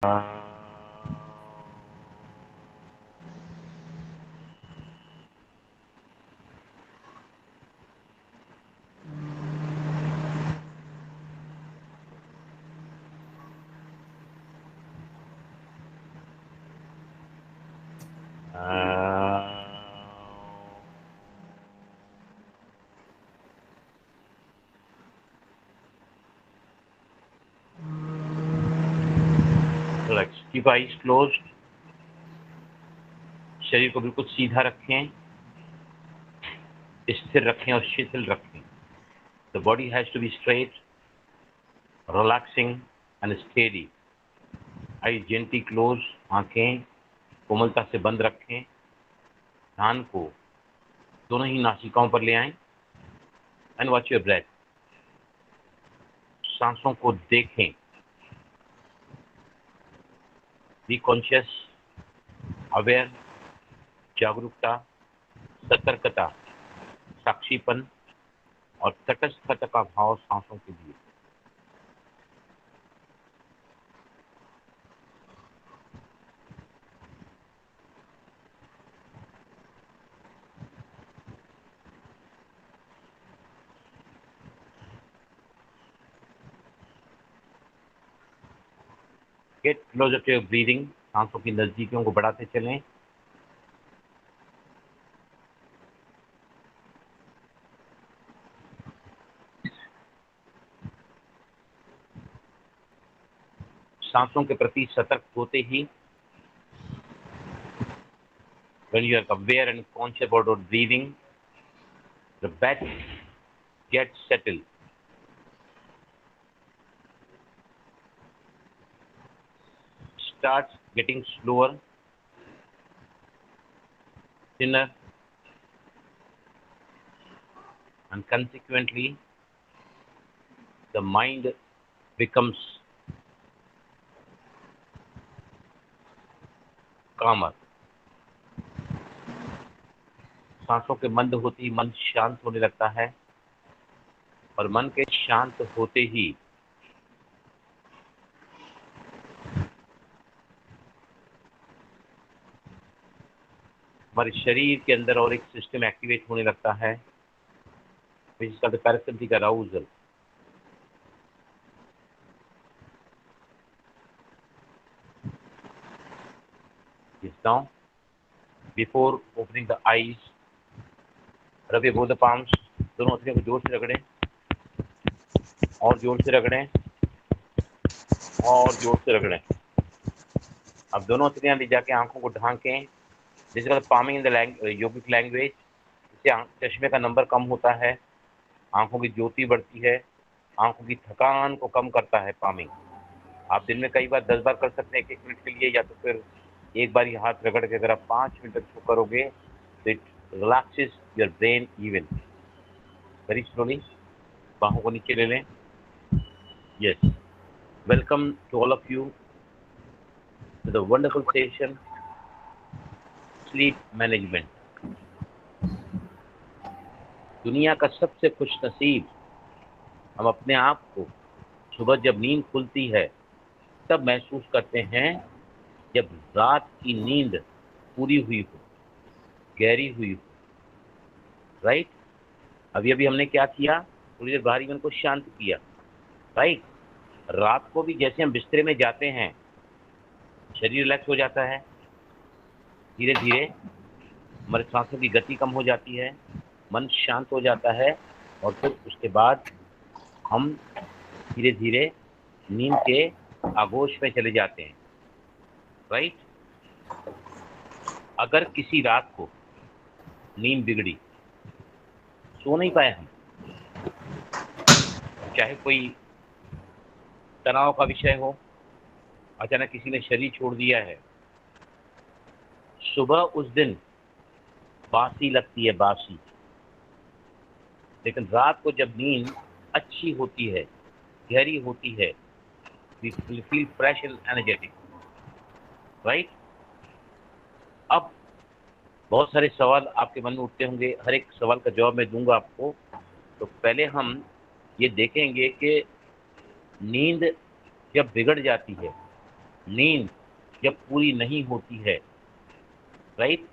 Relax. Keep eyes closed. शरीर को बिल्कुल सीधा रखें, स्थिर रखें और शिथिल रखें. The body has to be straight, relaxing and steady. Eyes gently close. आंखें कोमलता से बंद रखें. ध्यान को दोनों ही नासिकाओं पर ले आएं. And watch your breath. सांसों को देखें. Be conscious, aware, जागरूकता, सतर्कता, साक्षीपन और तटस्थता का भाव सांसों के लिए. Get closer to your breathing. सांसों की नजदीकियों को बढ़ाते चलें. सांसों के प्रति सतर्क होते ही, when you are aware and conscious about your breathing, the breath gets settled. Starts getting slower, thinner, and consequently, the mind becomes calmer. सांसों के मंद होते ही मन शांत होने लगता है और मन के शांत होते ही हमारे शरीर के अंदर और एक सिस्टम एक्टिवेट होने लगता है, which is called the parasympathetic arousal. Yes, now, before opening the eyes, rub both the palms. दोनों हथेलियों को जोर से रगड़ें और जोर से रगड़ें और जोर से रगड़ें. अब दोनों हथेलियां ले जाके आंखों को ढांकें. This is called palming in the yogic language. इससे चश्मे का नंबर कम होता है, आंखों की ज्योति बढ़ती है, आंखों की थकान को कम करता है पामिंग. आप दिन में कई बार 10 बार कर सकते हैं 1 मिनट के लिए, या तो फिर एक बार ही हाथ रगड़ के अगर आप 5 मिनट तक इसको करोगे तो it relaxes your brain even. Very slowly बाहों को नीचे ले लें. Yes, welcome to all of you to the wonderful session sleep management. दुनिया का सबसे खुश नसीब हम अपने आप को सुबह जब नींद खुलती है तब महसूस करते हैं जब रात की नींद पूरी हुई हो, गहरी हुई हो. राइट. अभी अभी हमने क्या किया, थोड़ी देर बाहरी मन को शांत किया. राइट. रात को भी जैसे हम बिस्तरे में जाते हैं शरीर रिलैक्स हो जाता है, धीरे धीरे हमारे सांसों की गति कम हो जाती है, मन शांत हो जाता है और फिर उसके बाद हम धीरे धीरे नींद के आगोश में चले जाते हैं. राइट. अगर किसी रात को नींद बिगड़ी, सो नहीं पाए हम, चाहे कोई तनाव का विषय हो, अचानक किसी ने शरीर छोड़ दिया है, सुबह उस दिन बासी लगती है, बासी. लेकिन रात को जब नींद अच्छी होती है, गहरी होती है, we feel fresh and energetic. Right. अब बहुत सारे सवाल आपके मन में उठते होंगे, हर एक सवाल का जवाब मैं दूंगा आपको. तो पहले हम ये देखेंगे कि नींद जब बिगड़ जाती है नींद जब पूरी नहीं होती है, राइट।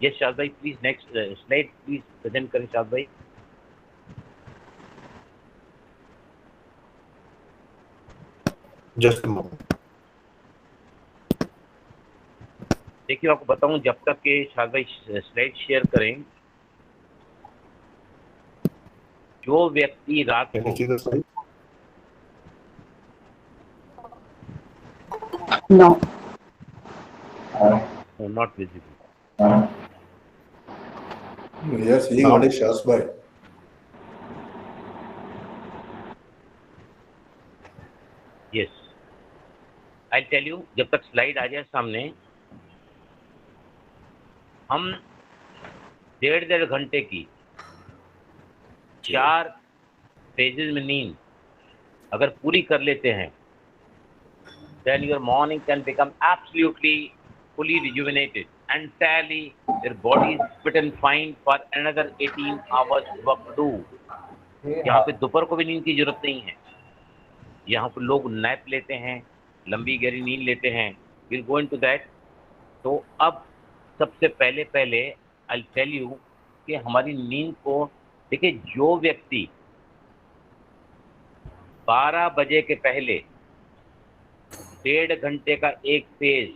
यस शाद भाई, please next slide please present करें शाद भाई। Just a moment. देखिए आपको बताऊं, जब तक के शाद भाई स्लाइड शेयर करें, जो व्यक्ति रात कैन को you see the slide? No. Not visible, We are seeing what is Shah's by. Yes I tell you, जब तक स्लाइड आ जाए सामने, हम 1.5 घंटे की 4 फेजेज में नींद अगर पूरी कर लेते हैं, then your morning can become absolutely fully rejuvenated, entirely your body is fit and fine for another 18 hours work to do। यहाँ पे दोपहर को भी नींद की जरूरत नहीं है। यहाँ पे लोग नैप लेते हैं, लंबी गहरी नींद लेते हैं, विल गो इनटू दैट। तो अब सबसे पहले पहले आई टेल यू कि हमारी नींद को देखिए, जो व्यक्ति 12 बजे के पहले 1.5 घंटे का एक फेज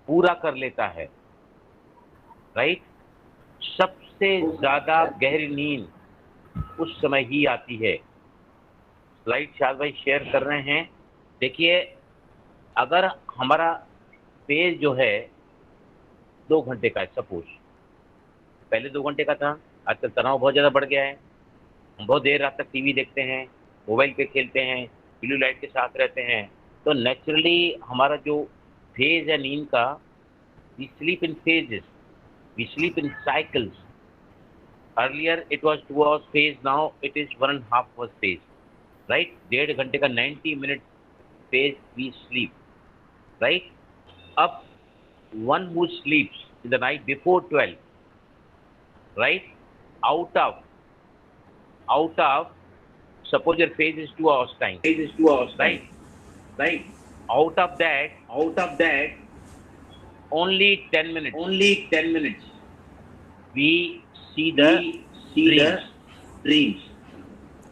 पूरा कर लेता है, राइट, सबसे ज्यादा गहरी नींद उस समय ही आती है। स्लाइड शायद भाई शेयर कर रहे हैं। देखिए, अगर हमारा फेज जो है 2 घंटे का है, सपोज पहले 2 घंटे का था, आजकल तनाव बहुत ज़्यादा बढ़ गया है, हम बहुत देर रात तक टीवी देखते हैं, मोबाइल पे खेलते हैं, ब्लू लाइट के साथ रहते हैं, तो नेचुरली हमारा जो फेज है नींद का, we sleep in phases, we sleep in cycles. Earlier it was 2 hours phase, now it is 1.5 hours phase, right. 1.5 घंटे का 90 minute phase we sleep, right. अब one who sleeps in the night before 12, right, out of suppose your phase is 2 hours time, right, out of that only 10 minutes we see the dreams,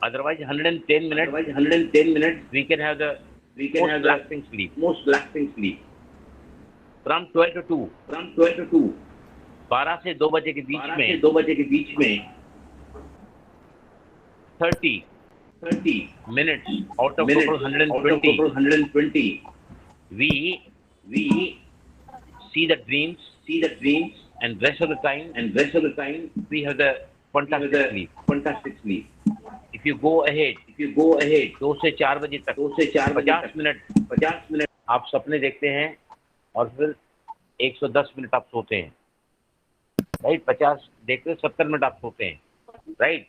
otherwise 110 minutes we can have the most relaxing sleep from 12 to 2, 12 से 2 बजे के बीच में 30 minutes out of total 120 we see the dreams, and rest of the time we have the fantastic sleep। if you go ahead 2 से 4 बजे तक 50 minute आप सपने देखते हैं और फिर 110 मिनट आप सोते हैं, राइट। 50 देखते हैं, 70 मिनट आप सोते हैं, right.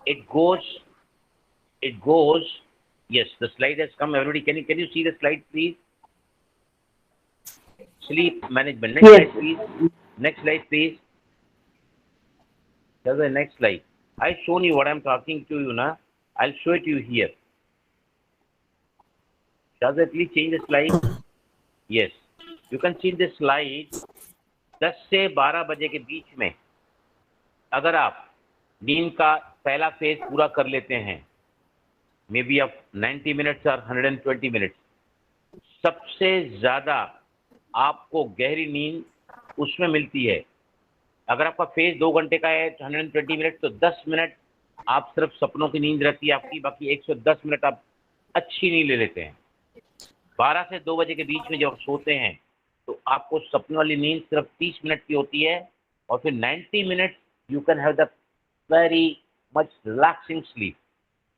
it goes, yes, the slide has come, everybody can you see the slide please? Sleep management, next Yes. slide please, next slide please, that's the next slide। I've shown you what I'm talking to you now, I'll show it to you here। does it please change the slide? Yes, you can see this slide। 10 से 12 बजे के बीच में अगर आप नींद का पहला phase पूरा कर लेते हैं, मे बी ऑफ 90 मिनट्स और 120 मिनट्स, सबसे ज्यादा आपको गहरी नींद उसमें मिलती है। अगर आपका फेज 2 घंटे का है 120 मिनट, तो 10 मिनट आप सिर्फ सपनों की नींद रहती है आपकी, बाकी 110 मिनट आप अच्छी नींद ले लेते हैं। 12 से 2 बजे के बीच में जब आप सोते हैं तो आपको सपने वाली नींद सिर्फ 30 मिनट की होती है, और फिर 90 minute you can have the very much relaxing sleep,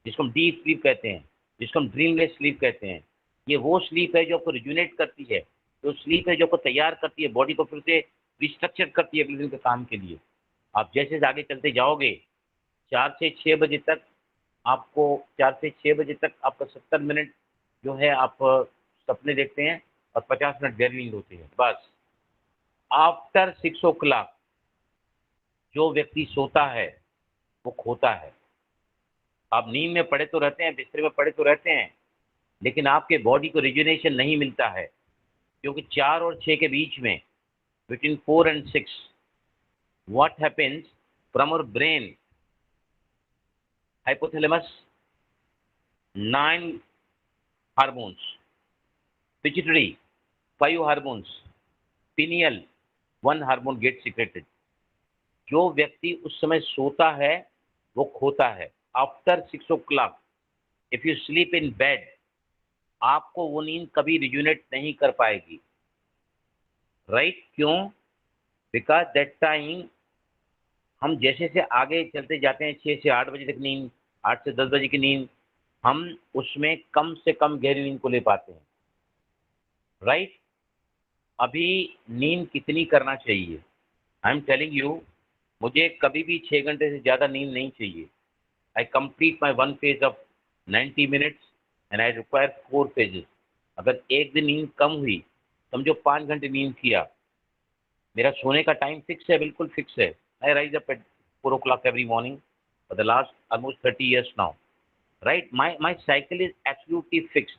जिसको हम डीप स्लीप कहते हैं, जिसको हम ड्रीमलेस स्लीप कहते हैं। ये वो स्लीप है जो आपको रिजुनेट करती है, जो स्लीप है जो आपको तैयार करती है, बॉडी को फिर से रिस्ट्रक्चर करती है अगले दिन के काम के लिए। आप जैसे आगे चलते जाओगे, 4 से 6 बजे तक आपको 4 से 6 बजे तक आपका 70 मिनट जो है आप सपने देखते हैं और 50 मिनट गहरी नींद होती है, बस। आफ्टर 6 ओ क्लॉक जो व्यक्ति सोता है वो खोता है। आप नींद में पड़े तो रहते हैं, बिस्तर में पड़े तो रहते हैं, लेकिन आपके बॉडी को रिजुनेशन नहीं मिलता है, क्योंकि 4 और 6 के बीच में, between 4 and 6, what happens from our brain, hypothalamus, 9 hormones, pituitary, 5 hormones, pineal, 1 hormone gets secreted. जो व्यक्ति उस समय सोता है वो खोता है। After 6 o'clock if you sleep in bed, आपको वो नींद कभी रिजुनेट नहीं कर पाएगी। राइट? क्यों? बिकॉज दैट टाइम हम जैसे से आगे चलते जाते हैं, 6 से 8 बजे तक नींद, 8 से 10 बजे की नींद, हम उसमें कम से कम गहरी नींद को ले पाते हैं। राइट? अभी नींद कितनी करना चाहिए? आई एम टेलिंग यू, मुझे कभी भी 6 घंटे से ज़्यादा नींद नहीं चाहिए। आई complete my 1 phase of 90 minutes and I require 4 phases। अगर एक दिन नींद कम हुई, समझो 5 घंटे नींद किया, मेरा सोने का टाइम फिक्स है, बिल्कुल फिक्स है। आई rise up at 4 o'clock every morning for the last almost 30 years now. Right? My cycle is absolutely fixed.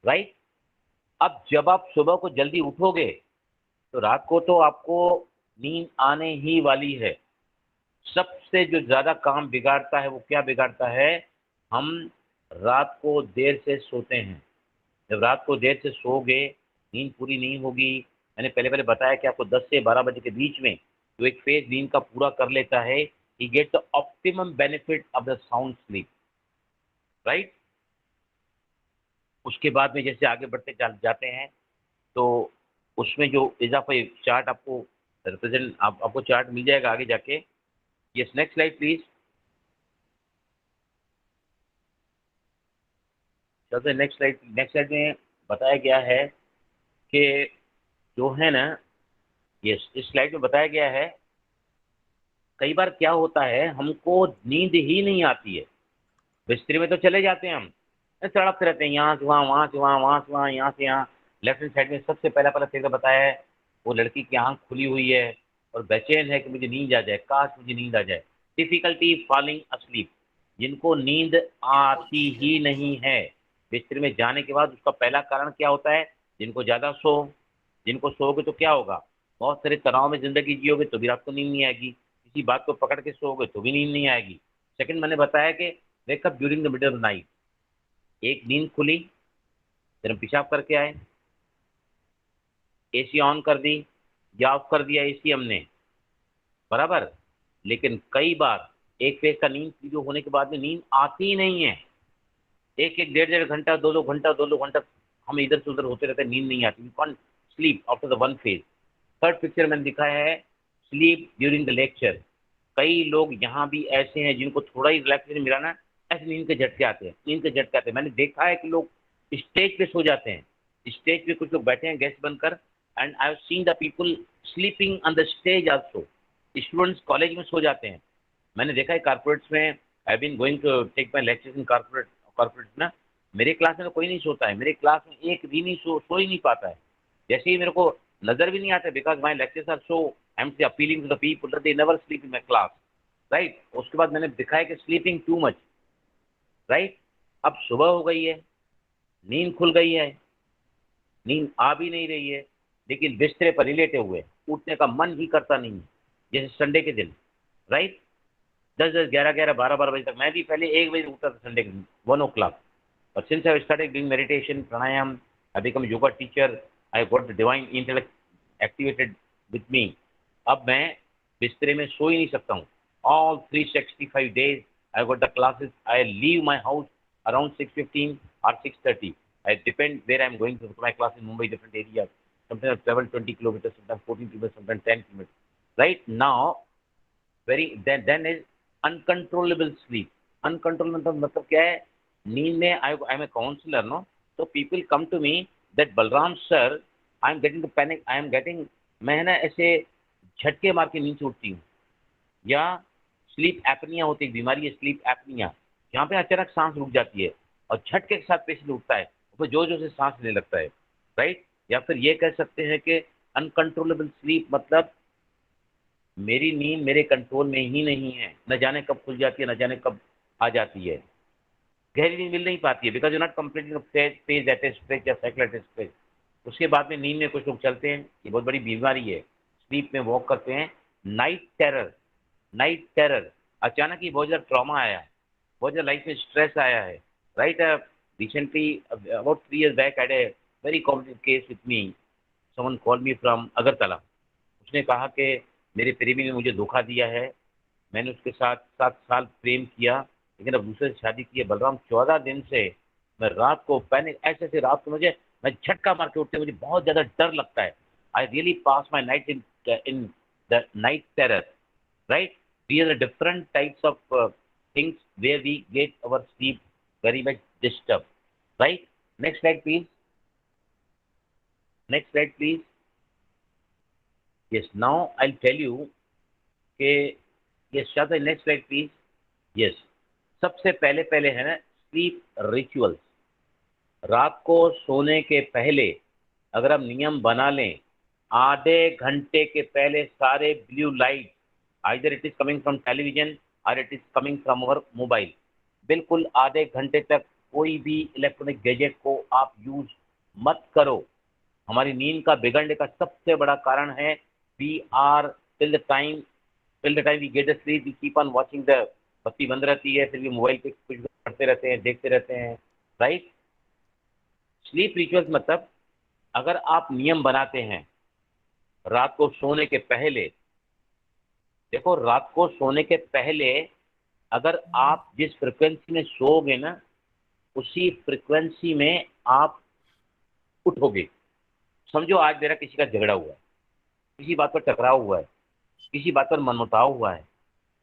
Right? अब जब आप सुबह को जल्दी उठोगे तो रात को तो आपको नींद आने ही वाली है। सबसे जो ज़्यादा काम बिगाड़ता है वो क्या बिगाड़ता है? हम रात को देर से सोते हैं। जब रात को देर से सोओगे, नींद पूरी नहीं होगी। मैंने पहले पहले बताया कि आपको 10 से 12 बजे के बीच में जो एक फेज नींद का पूरा कर लेता है, he get the optimum benefit of the sound sleep. Right? उसके बाद में जैसे आगे बढ़ते जाते हैं तो उसमें जो इजाफा चार्ट आपको रिप्रेजेंट आपको चार्ट मिल जाएगा आगे जाके। Yes, next slide please. चलते नेक्स्ट स्लाइड। नेक्स्ट स्लाइड में बताया गया है कि जो है ना, यस, इस स्लाइड में बताया गया है कई बार क्या होता है, हमको नींद ही नहीं आती है। बिस्तर में तो चले जाते हैं, हम तड़पते रहते हैं, यहाँ से वहाँ, वहाँ से वहाँ, वहाँ से वहाँ, यहाँ से यहाँ। लेफ्ट हैंड साइड में सबसे पहला पहला फिगर बताया है, वो लड़की की आंख खुली हुई है और बेचैन है कि मुझे नींद आ जाए, काश मुझे नींद आ जाए। डिफिकल्टी फॉलिंग अस्लीप, जिनको नींद आती ही नहीं है बिस्तर में जाने के बाद, उसका पहला कारण क्या होता है? जिनको सोओगे तो क्या होगा? बहुत सारे तनाव में जिंदगी जियोगे तो भी रात को नींद नहीं आएगी, किसी बात को पकड़ के सोओगे तो भी नींद नहीं आएगी। सेकंड, मैंने बताया कि wake up during the middle of night, एक नींद खुली, फिर हम पेशाब करके आए, एसी ऑन कर दी या ऑफ कर दिया एसी हमने, बराबर। लेकिन कई बार एक फेज का नींद पूरी होने के बाद में नींद आती ही नहीं है। एक एक डेढ़ डेढ़ घंटा, दो दो घंटा, दो दो घंटा हम इधर से उधर होते रहते हैं, नींद नहीं आती। We can't sleep after the 1 phase। Third picture मैंने दिखाया है स्लीप ड्यूरिंग द लेक्चर। कई लोग यहाँ भी ऐसे हैं जिनको थोड़ा ही रिलैक्सेशन मिला ना, ऐसे नींद के झटके आते हैं, नींद के झटके आते हैं। मैंने देखा है कि लोग स्टेज पे सो जाते हैं, स्टेज पे कुछ लोग बैठे हैं गेस्ट बनकर, and I have seen the people sleeping on the stage also. Students college में सो जाते हैं, मैंने देखा है कॉर्पोरेट्स में। I been going to take my lectures in corporates ना, मेरे क्लास में तो कोई नहीं सोता है, मेरे क्लास में एक भी नहीं सो ही नहीं पाता है। जैसे ही मेरे को नजर भी नहीं आता, because my lectures are so I am appealing to the people that they never sleep in my class. Right? उसके बाद मैंने दिखा है कि स्लीपिंग टू मच। राइट? अब सुबह हो गई है, नींद खुल गई है, नींद आ भी नहीं रही है, लेकिन बिस्तरे पर ही लेटे हुए, उठने का मन ही करता नहीं है, जैसे संडे के दिन। राइट? 10 10 11 11 12 12 बजे तक, मैं भी पहले 1 बजे उठता था संडे के दिन, 1 o'clock। But since I started doing meditation, pranayam, I become yoga teacher, I got the divine intellect activated with me। अब मैं बिस्तरे में सो ही नहीं सकता हूँ। All 365 days, I got the classes। I leave my house around 6:15 or 6:30। I depend where I'm going to my class in Mumbai, different areas। Sometimes I travel 20 kilometers, sometimes 14 kilometers, sometimes 10 kilometers। Right now, then is uncontrollable sleep. Uncontrollable मतलब क्या है? नींद में I am a counsellor no, तो people come to me that Balram sir, I am getting panic, I am getting, मैं ना ऐसे झटके मार के नींद से उठती हूँ, या स्लीप एपनिया होती है, बीमारी है स्लीप एपनिया, यहाँ पे अचानक सांस रुक जाती है और झटके के साथ पेशेंट उठता है, उसमें जोर जोर से सांस लेने लगता है। राइट? या फिर ये कह सकते हैं कि अनकंट्रोलेबल स्लीप मतलब मेरी नींद मेरे कंट्रोल में ही नहीं है, न जाने कब खुल जाती है, न जाने कब आ जाती है। गहरी नींद मिल नहीं पाती है, because you not completing phase at a stretch या साइकिल एट ए स्ट्रेच। उसके बाद में नींद में कुछ लोग चलते हैं, ये बहुत बड़ी बीमारी है, स्लीप में वॉक करते हैं, नाइट टेरर, नाइट टेरर, अचानक ही बहुत ज़्यादा ट्रॉमा आया है, बहुत ज़्यादा लाइफ में स्ट्रेस आया है, right. Recently about 3 years back I had a very complicated case with me. Someone called me from Agartala. उसने कहा कि मेरे प्रेमी ने मुझे धोखा दिया है, मैंने उसके साथ 7 साल प्रेम किया, लेकिन अब दूसरे से शादी की है बलराम, 14 दिन से मैं रात को पैनिक, ऐसे ऐसे रात को मुझे, मैं झटका मार के उठते, मुझे बहुत ज्यादा डर लगता है। I really pass my night in the night terror, right. These are different types of things where we get our sleep very much disturbed, right? Next slide please, next slide please. Yes, now I'll tell you कि, yes Shada, next slide please. Yes, सबसे पहले पहले है ना sleep rituals. रात को सोने के पहले अगर हम नियम बना लें, आधे घंटे के पहले सारे blue light, either it is coming from television और it is coming from our mobile, बिल्कुल आधे घंटे तक कोई भी इलेक्ट्रॉनिक गैजेट को आप यूज मत करो। हमारी नींद का बिगड़ने का सबसे बड़ा कारण है we are till the time we get the sleep we keep on watching the, बत्ती बंद रहती है, फिर भी मोबाइल पे कुछ करते रहते हैं, देखते रहते हैं, राइट। स्लीप रिचुअल्स मतलब, अगर आप नियम बनाते हैं रात को सोने के पहले, देखो रात को सोने के पहले अगर आप जिस फ्रिक्वेंसी में सोओगे ना, उसी फ्रिक्वेंसी में आप उठोगे। समझो आज मेरा किसी का झगड़ा हुआ है, किसी बात पर टकराव हुआ है, किसी बात पर मनमुटाव हुआ है,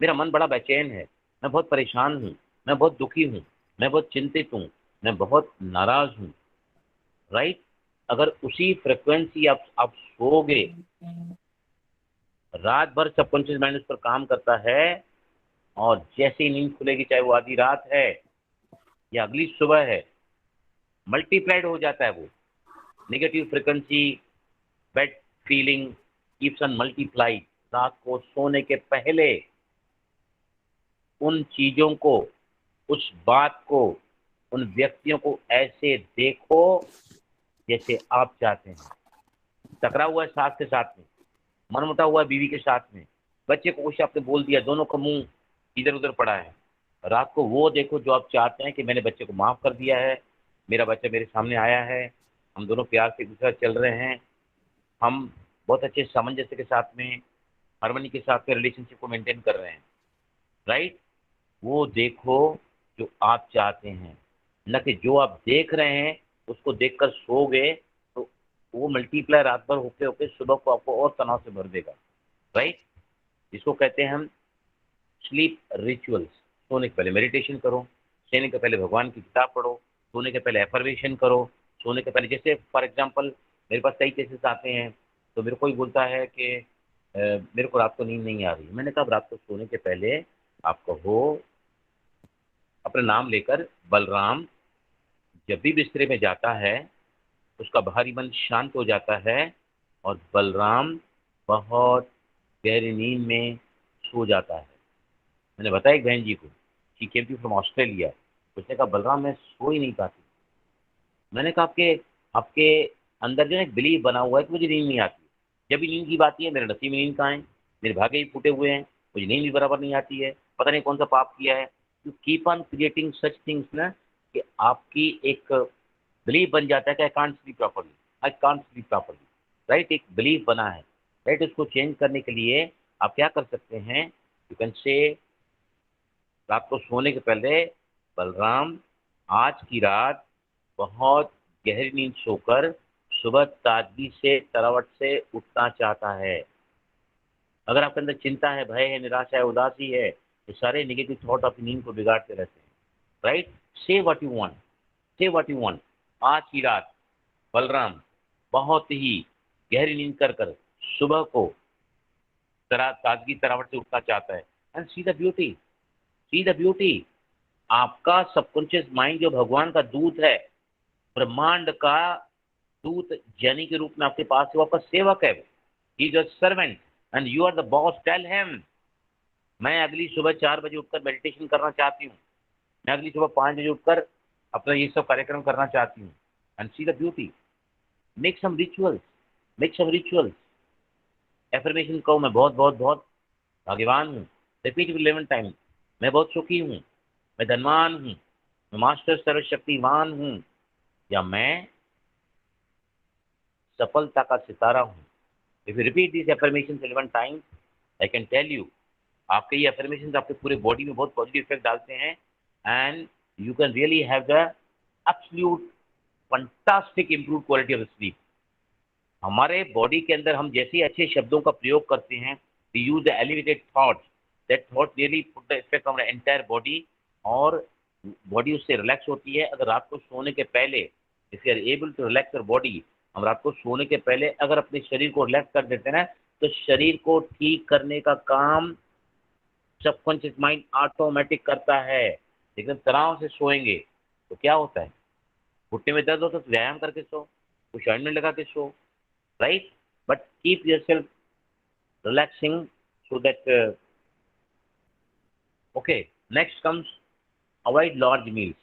मेरा मन बड़ा बेचैन है, मैं बहुत परेशान हूँ, मैं बहुत दुखी हूँ, मैं बहुत चिंतित हूँ, मैं बहुत नाराज हूँ, राइट। अगर उसी फ्रिक्वेंसी आप सोओगे, रात भर सबकॉन्शियस माइंड उस पर काम करता है, और जैसे ही नींद खुलेगी, चाहे वो आधी रात है या अगली सुबह है, मल्टीप्लाइड हो जाता है वो negative frequency, bad feeling keeps on multiplied. रात को सोने के पहले उन चीजों को, उस बात को, उन व्यक्तियों को ऐसे देखो जैसे आप चाहते हैं। टकराव हुआ है सास के साथ में, मनमुटा हुआ है बीवी के साथ में, बच्चे को कुछ आपने बोल दिया, दोनों का मुंह इधर उधर पड़ा है, रात को वो देखो जो आप चाहते हैं कि मैंने बच्चे को माफ कर दिया है, मेरा बच्चा मेरे सामने आया है, हम दोनों प्यार से एक दूसरे चल रहे हैं, हम बहुत अच्छे सामंजस्य के साथ में, हार्मनी के साथ में रिलेशनशिप को मेंटेन कर रहे हैं, राइट। वो देखो जो आप चाहते हैं, न कि जो आप देख रहे हैं उसको देखकर सोओगे तो वो मल्टीप्लाई रात भर होके होके सुबह को आपको और तनाव से भर देगा, राइट। जिसको कहते हैं हम स्लीप रिचुअल्स। सोने के पहले मेडिटेशन करो, सोने के पहले भगवान की किताब पढ़ो, सोने के पहले एफर्मेशन करो, सोने के पहले, जैसे फॉर एग्जांपल मेरे पास कई केसेस आते हैं, तो मेरे को ही बोलता है कि मेरे को रात को नींद नहीं आ रही। मैंने कहा रात को सोने के पहले आप कहो अपना नाम लेकर, बलराम, जब भी बिस्तरे में जाता है उसका बाहरी मन शांत हो जाता है, और बलराम बहुत गहरी नींद में सो जाता है। मैंने बताया एक बहन जी को, she came to from Australia, उसने कहा बलराम मैं सो ही नहीं पाती। मैंने कहा आपके आपके अंदर जो है एक बिलीव बना हुआ है कि मुझे नींद नहीं आती। जब भी नींद की बात है, मेरे नसीब में नींद कहाँ है, मेरे भाग्य ही फूटे हुए हैं, मुझे नींद भी बराबर नहीं आती है, पता नहीं कौन सा पाप किया है। You keep on creating such things ना, कि आपकी एक बिलीव बन जाता है कि I can't sleep properly, I can't sleep properly, right. एक बिलीव बना है, राइट। उसको चेंज करने के लिए आप क्या कर सकते हैं, यू कैन से रात को सोने के पहले, बलराम आज की रात बहुत गहरी नींद सोकर सुबह ताजगी से, तरावट से उठना चाहता है। अगर आपके अंदर चिंता है, भय है, निराशा है, उदासी है, ये सारे नेगेटिव थॉट आपकी नींद को बिगाड़ते रहते हैं, राइट। से व्हाट यू वांट, से व्हाट यू वांट। आज की रात बलराम बहुत ही गहरी नींद कर कर सुबह को ताजगी तरावट से उठना चाहता है। And see the beauty, C the beauty, आपका सबकॉन्शियस माइंड जो भगवान का दूत है, ब्रह्मांड का दूत जनी के रूप में आपके पास है, वो आपका सेवक है, he is your servant and you are the boss. Tell him मैं अगली सुबह 4 बजे उठकर मेडिटेशन करना चाहती हूँ, मैं अगली सुबह 5 बजे उठकर अपना ये सब कार्यक्रम करना चाहती हूँ। And see the beauty, make some rituals, make some rituals. Affirmation कहो, मैं बहुत बहुत बहुत भाग्यवान हूँ। रिपीट 11 टाइम, मैं बहुत सुखी हूँ, मैं धनवान हूँ, मैं मास्टर सर्वशक्तिमान हूँ, या मैं सफलता का सितारा हूँ। If you repeat this affirmation 11 times, I can tell you, आपके ये अफर्मेशन आपके पूरे बॉडी में बहुत पॉजिटिव इफेक्ट डालते हैं। And you can really have the absolute fantastic improve quality of sleep. हमारे बॉडी के अंदर हम जैसे ही अच्छे शब्दों का प्रयोग करते हैं, we use the elevated thoughts, that thought really put the effect on the entire body, और बॉडी उससे रिलैक्स होती है। अगर रात को सोने के पहले, if you are able to relax your body, हम रात को सोने के पहले अगर अपने शरीर को रिलैक्स कर देते हैं ना, तो शरीर को ठीक करने का काम सबकॉन्शियस माइंड ऑटोमेटिक करता है। लेकिन तनाव से सोएंगे तो क्या होता है, घुटने में दर्द होता है तो व्यायाम करके सो, कुछ ऑइंटमेंट लगा के सो, right. But keep yourself relaxing so that okay. Next comes avoid large meals.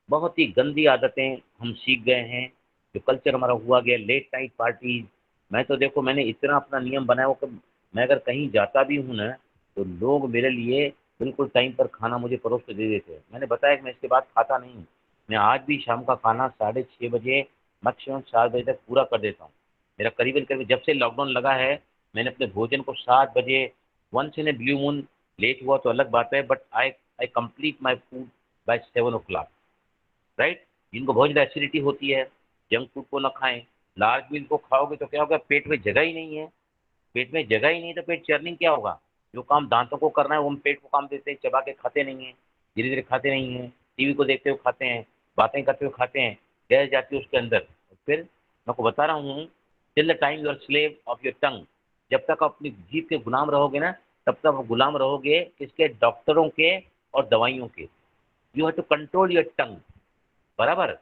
बहुत ही गंदी आदतें हम सीख गए हैं, जो कल्चर हमारा हुआ गया, लेट नाइट पार्टीज। मैं तो देखो, मैंने इतना अपना नियम बनाया हुआ कि मैं अगर कहीं जाता भी हूँ ना, तो लोग मेरे लिए बिल्कुल टाइम पर खाना मुझे परोस के दे देते हैं। मैंने बताया कि मैं इसके बाद खाता नहीं हूँ। मैं आज भी शाम का खाना 6:30 बजे, मैक्सिमम 7 बजे तक पूरा कर देता हूँ। मेरा करीबन करीबन जब से लॉकडाउन लगा है, मैंने अपने भोजन को 7 बजे, once in a blue moon late हुआ तो अलग बात है, but I I complete my food by 7 o'clock, right. जिनको बहुत ज़्यादा एसिडिटी होती है, जंक फूड को ना खाएं। लार्ज मील को खाओगे तो क्या होगा, पेट में जगह ही नहीं है। पेट में जगह ही नहीं तो पेट चर्निंग क्या होगा। जो काम दांतों को करना है वो हम पेट को काम देते हैं, चबा के खाते नहीं हैं, धीरे धीरे खाते नहीं हैं, टीवी को देखते हुए खाते हैं, बातें करते हुए खाते हैं, गैस जाती है उसके अंदर। और फिर मैं को बता रहा हूँ, till the time you are slave of your tongue, जब तक आप अपनी जीभ के गुलाम रहोगे ना, तब तक आप गुलाम रहोगे किसके, डॉक्टरों के और दवाइयों के। You have to control your tongue, बराबर।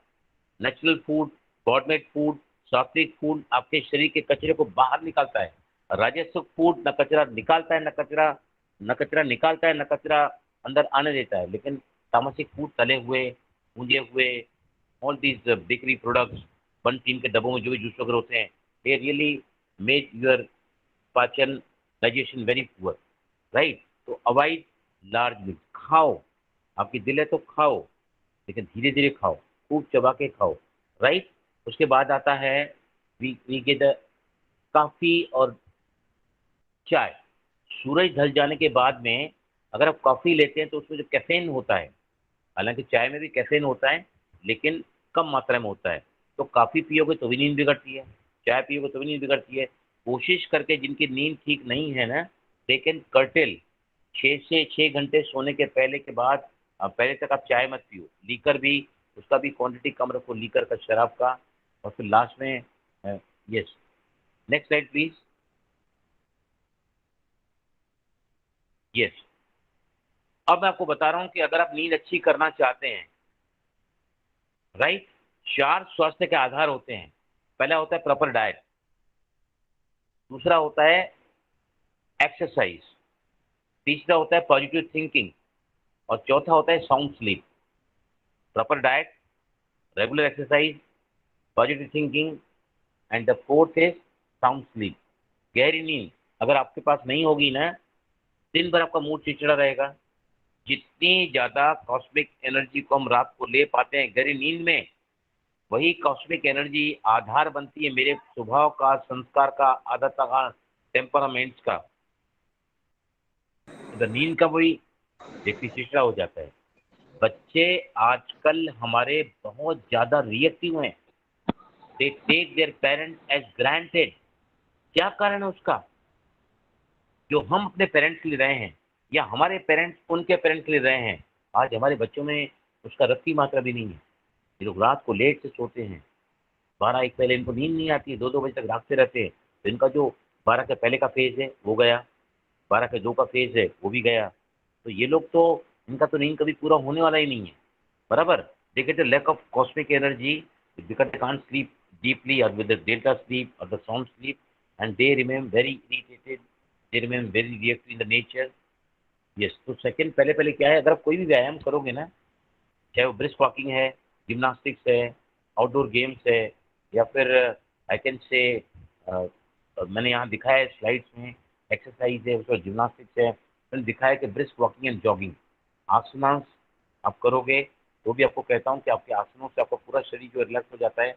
Natural food, godmade food, sattvic food आपके शरीर के कचरे को बाहर निकालता है। राजस्व फूड न कचरा निकालता है, न कचरा निकालता है, न कचरा अंदर आने देता है। लेकिन तामसिक फूड, तले हुए, भूंजे हुए, ऑल दीज बेकरी प्रोडक्ट्स, बन टीन के डब्बों में जो भी जूस वगैरह होते हैं, दे रियली मेड योर पाचन, डाइजेशन वेरी पुअर, राइट। तो अवॉइड लार्ज मील। खाओ, आपकी दिल है तो खाओ, लेकिन धीरे धीरे खाओ, खूब चबा के खाओ, राइट। उसके बाद आता है वी गेट कॉफी और चाय। सूरज ढल जाने के बाद में अगर आप कॉफी लेते हैं तो उसमें जो कैफीन होता है, हालांकि चाय में भी कैफीन होता है, लेकिन कम मात्रा में होता है। तो कॉफी पियोगे तो भी नींद बिगड़ती है, चाय पियोगे तो भी नींद बिगड़ती है। कोशिश करके जिनकी नींद ठीक नहीं है ना, दे कैन कर्टेल, 6 से 6 घंटे सोने के पहले के बाद पहले तक आप चाय मत पियो। लीकर भी, उसका भी क्वांटिटी कम रखो, लीकर का, शराब का। और फिर लास्ट में, yes, next slide please. Yes, अब मैं आपको बता रहा हूँ कि अगर आप नींद अच्छी करना चाहते हैं, राइट, 4 स्वास्थ्य के आधार होते हैं। पहला होता है प्रॉपर डाइट, दूसरा होता है एक्सरसाइज, तीसरा होता है पॉजिटिव थिंकिंग, और चौथा होता है sound sleep. Proper diet, regular exercise, positive thinking, and the fourth is sound sleep. गहरी नींद अगर आपके पास नहीं होगी ना, दिन भर आपका मूड चिड़चिड़ा रहेगा। जितनी ज्यादा कॉस्मिक एनर्जी को हम रात को ले पाते हैं गहरी नींद में, वही कॉस्मिक एनर्जी आधार बनती है मेरे स्वभाव का, संस्कार का, आदत का, टेम्परामेंट्स का। तो नींद का वही व्यक्ति चिड़चिड़ा हो जाता है। बच्चे आजकल हमारे बहुत ज्यादा रिएक्टिव हैं, they take their parents as granted. क्या कारण है उसका, जो हम अपने पेरेंट्स के लिए रहे हैं, या हमारे पेरेंट्स उनके पेरेंट्स के लिए रहे हैं, आज हमारे बच्चों में उसका रत्ती मात्रा भी नहीं है। ये लोग रात को लेट से सोते हैं, 12-1 पहले इनको नींद नहीं आती है, 2-2 बजे तक जागते रहते हैं। तो इनका जो 12 के पहले का फेज है वो गया, 12 के 2 का फेज है वो भी गया। तो ये लोग तो, इनका तो नींद कभी पूरा होने वाला ही नहीं है, बराबर। They get a lack of cosmic energy because they can't sleep deeply or with the delta sleep or the sound sleep, and they remain very irritated, they remain very reactive in the nature. Yes, तो second, पहले पहले क्या है, अगर आप कोई भी व्यायाम करोगे ना, चाहे वो ब्रिस्क वॉकिंग है, जिम्नास्टिक्स है, आउटडोर गेम्स है, या फिर आई कैन से मैंने यहाँ दिखाया है स्लाइड्स में, एक्सरसाइज है, उसमें जिम्नास्टिक्स है, मैंने दिखाया है कि ब्रिस्क वॉकिंग एंड जॉगिंग, आसनास आप करोगे तो भी आपको कहता हूँ कि आपके आसनों से आपका पूरा शरीर जो रिलैक्स हो जाता है।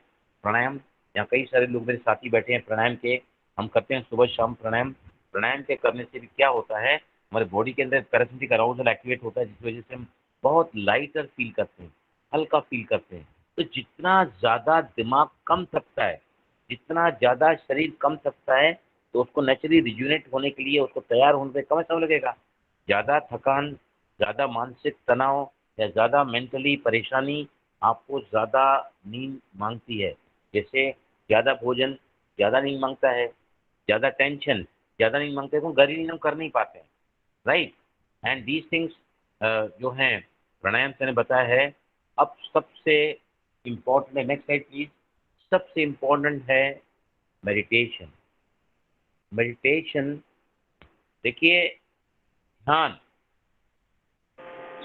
प्राणायाम, यहाँ कई सारे लोग मेरे साथी बैठे हैं प्राणायाम के, हम करते हैं सुबह शाम प्राणायाम। प्राणायाम के करने से भी क्या होता है, हमारे बॉडी के अंदर पैरासिम्पैथिक अराउजल एक्टिवेट होता है, जिस वजह से हम बहुत लाइटर फील करते हैं, हल्का फील करते हैं। तो जितना ज़्यादा दिमाग कम थकता है, जितना ज़्यादा शरीर कम थकता है, तो उसको नेचुरली रिजुनेट होने के लिए, उसको तैयार होने में कम समय लगेगा। ज़्यादा थकान, ज़्यादा मानसिक तनाव या ज़्यादा मेंटली परेशानी आपको ज़्यादा नींद मांगती है। जैसे ज़्यादा भोजन ज़्यादा नींद मांगता है, ज़्यादा टेंशन ज़्यादा नींद मांगते हैं, तो गहरी नींद हम कर नहीं पाते हैं, राइट। एंड दीज थिंग्स जो हैं प्राणायाम से मैंने बताया है। अब सबसे इम्पोर्टेंट है, नेक्स्ट स्लाइड प्लीज। सबसे इम्पोर्टेंट है मेडिटेशन। मेडिटेशन देखिए, ध्यान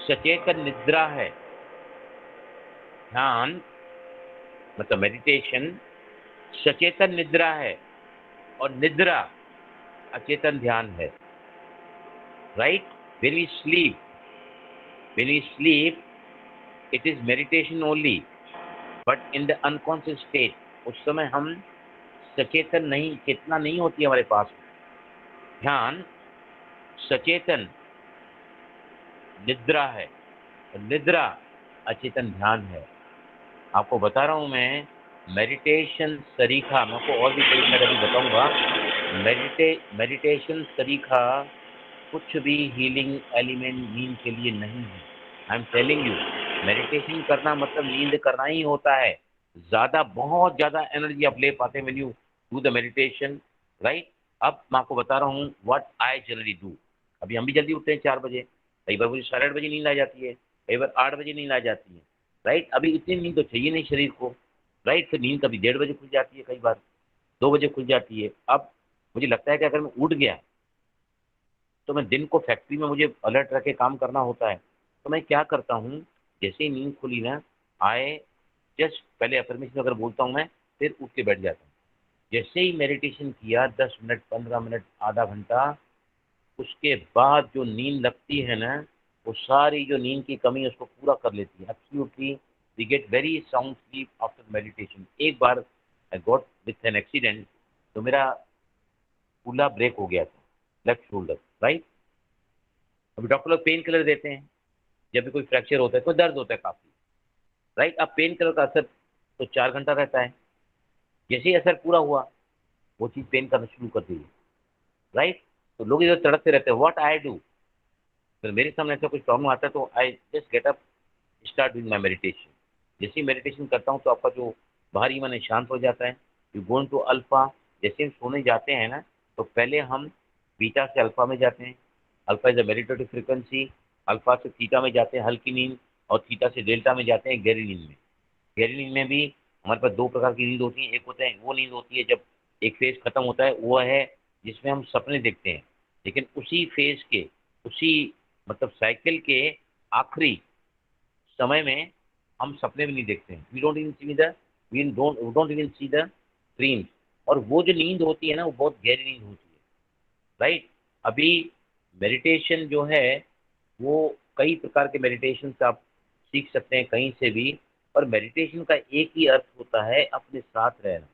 सचेतन निद्रा है। ध्यान मतलब मेडिटेशन सचेतन निद्रा है, और निद्रा अचेतन ध्यान है, right. when we sleep when we sleep it is meditation only, but in the unconscious state, उस समय हम सचेतन नहीं, चेतना नहीं होती है हमारे पास। ध्यान सचेतन निद्रा है, और निद्रा अचेतन ध्यान है। आपको बता रहा हूं मैं, मेडिटेशन सरीखा, मैं आपको और भी कई सारे अभी बताऊंगा। मेडिटेशन सरीखा कुछ भी हीलिंग एलिमेंट नींद के लिए नहीं है। I am telling you, meditation करना मतलब नींद करना ही होता है। ज्यादा, बहुत ज्यादा एनर्जी आप ले पाते हैं when you do the meditation, right. अब मैं आपको बता रहा हूँ व्हाट आई जनरली डू। अभी हम भी जल्दी उठते हैं 4 बजे, कई बार मुझे 8:30 बजे नींद आ जाती है, कई बार 8 बजे नींद आ जाती है, राइट। अभी इतनी नींद तो चाहिए नहीं शरीर को, राइट। फिर नींद कभी 1:30 बजे खुल जाती है, कई बार 2 बजे खुल जाती है। अब मुझे लगता है कि अगर मैं उठ गया तो मैं दिन को फैक्ट्री में मुझे अलर्ट रख के काम करना होता है। तो मैं क्या करता हूँ, जैसे ही नींद खुली ना, आए जस्ट पहले अफर्मेशन अगर बोलता हूँ मैं, फिर उठ के बैठ जाता हूँ। जैसे ही मेडिटेशन किया 10 मिनट, 15 मिनट, आधा घंटा, उसके बाद जो नींद लगती है ना, वो सारी जो नींद की कमी है उसको पूरा कर लेती है। Absolutely we get very sound sleep after meditation. एक बार I got with an accident, तो मेरा कूल्हा ब्रेक हो गया था, लेफ्ट शोल्डर, राइट। अभी डॉक्टर लोग पेन किलर देते हैं जब भी कोई फ्रैक्चर होता है, कोई दर्द होता है काफी, राइट। अब पेन किलर का असर तो 4 घंटा रहता है। जैसे ही असर पूरा हुआ, वो चीज पेन करना शुरू कर दी, राइट। तो लोग इधर तड़पते रहते हैं, व्हाट आई डू, फिर मेरे सामने ऐसा कुछ प्रॉब्लम आता है तो I just get up, start doing my meditation. जैसे ही मेडिटेशन करता हूँ तो आपका जो बाहरी मन है शांत हो जाता है। You go into alpha. जैसे हम सोने जाते हैं ना, तो पहले हम बीटा से अल्फा में जाते हैं। Alpha is a meditative frequency. Alpha से थीटा में जाते हैं हल्की नींद, और थीटा से डेल्टा में जाते हैं गहरी नींद में। गहरी नींद में भी हमारे पास 2 प्रकार की नींद होती है। एक होता है, वो नींद होती है जब एक फेज खत्म होता है, वो है जिसमें हम सपने देखते हैं। लेकिन उसी फेज के, उसी मतलब साइकिल के आखिरी समय में हम सपने भी नहीं देखते हैं। We don't even see the we don't even see the dreams. और वो जो नींद होती है ना, वो बहुत गहरी नींद होती है, राइट। अभी मेडिटेशन जो है, वो कई प्रकार के मेडिटेशन आप सीख सकते हैं कहीं से भी। और मेडिटेशन का एक ही अर्थ होता है, अपने साथ रहना।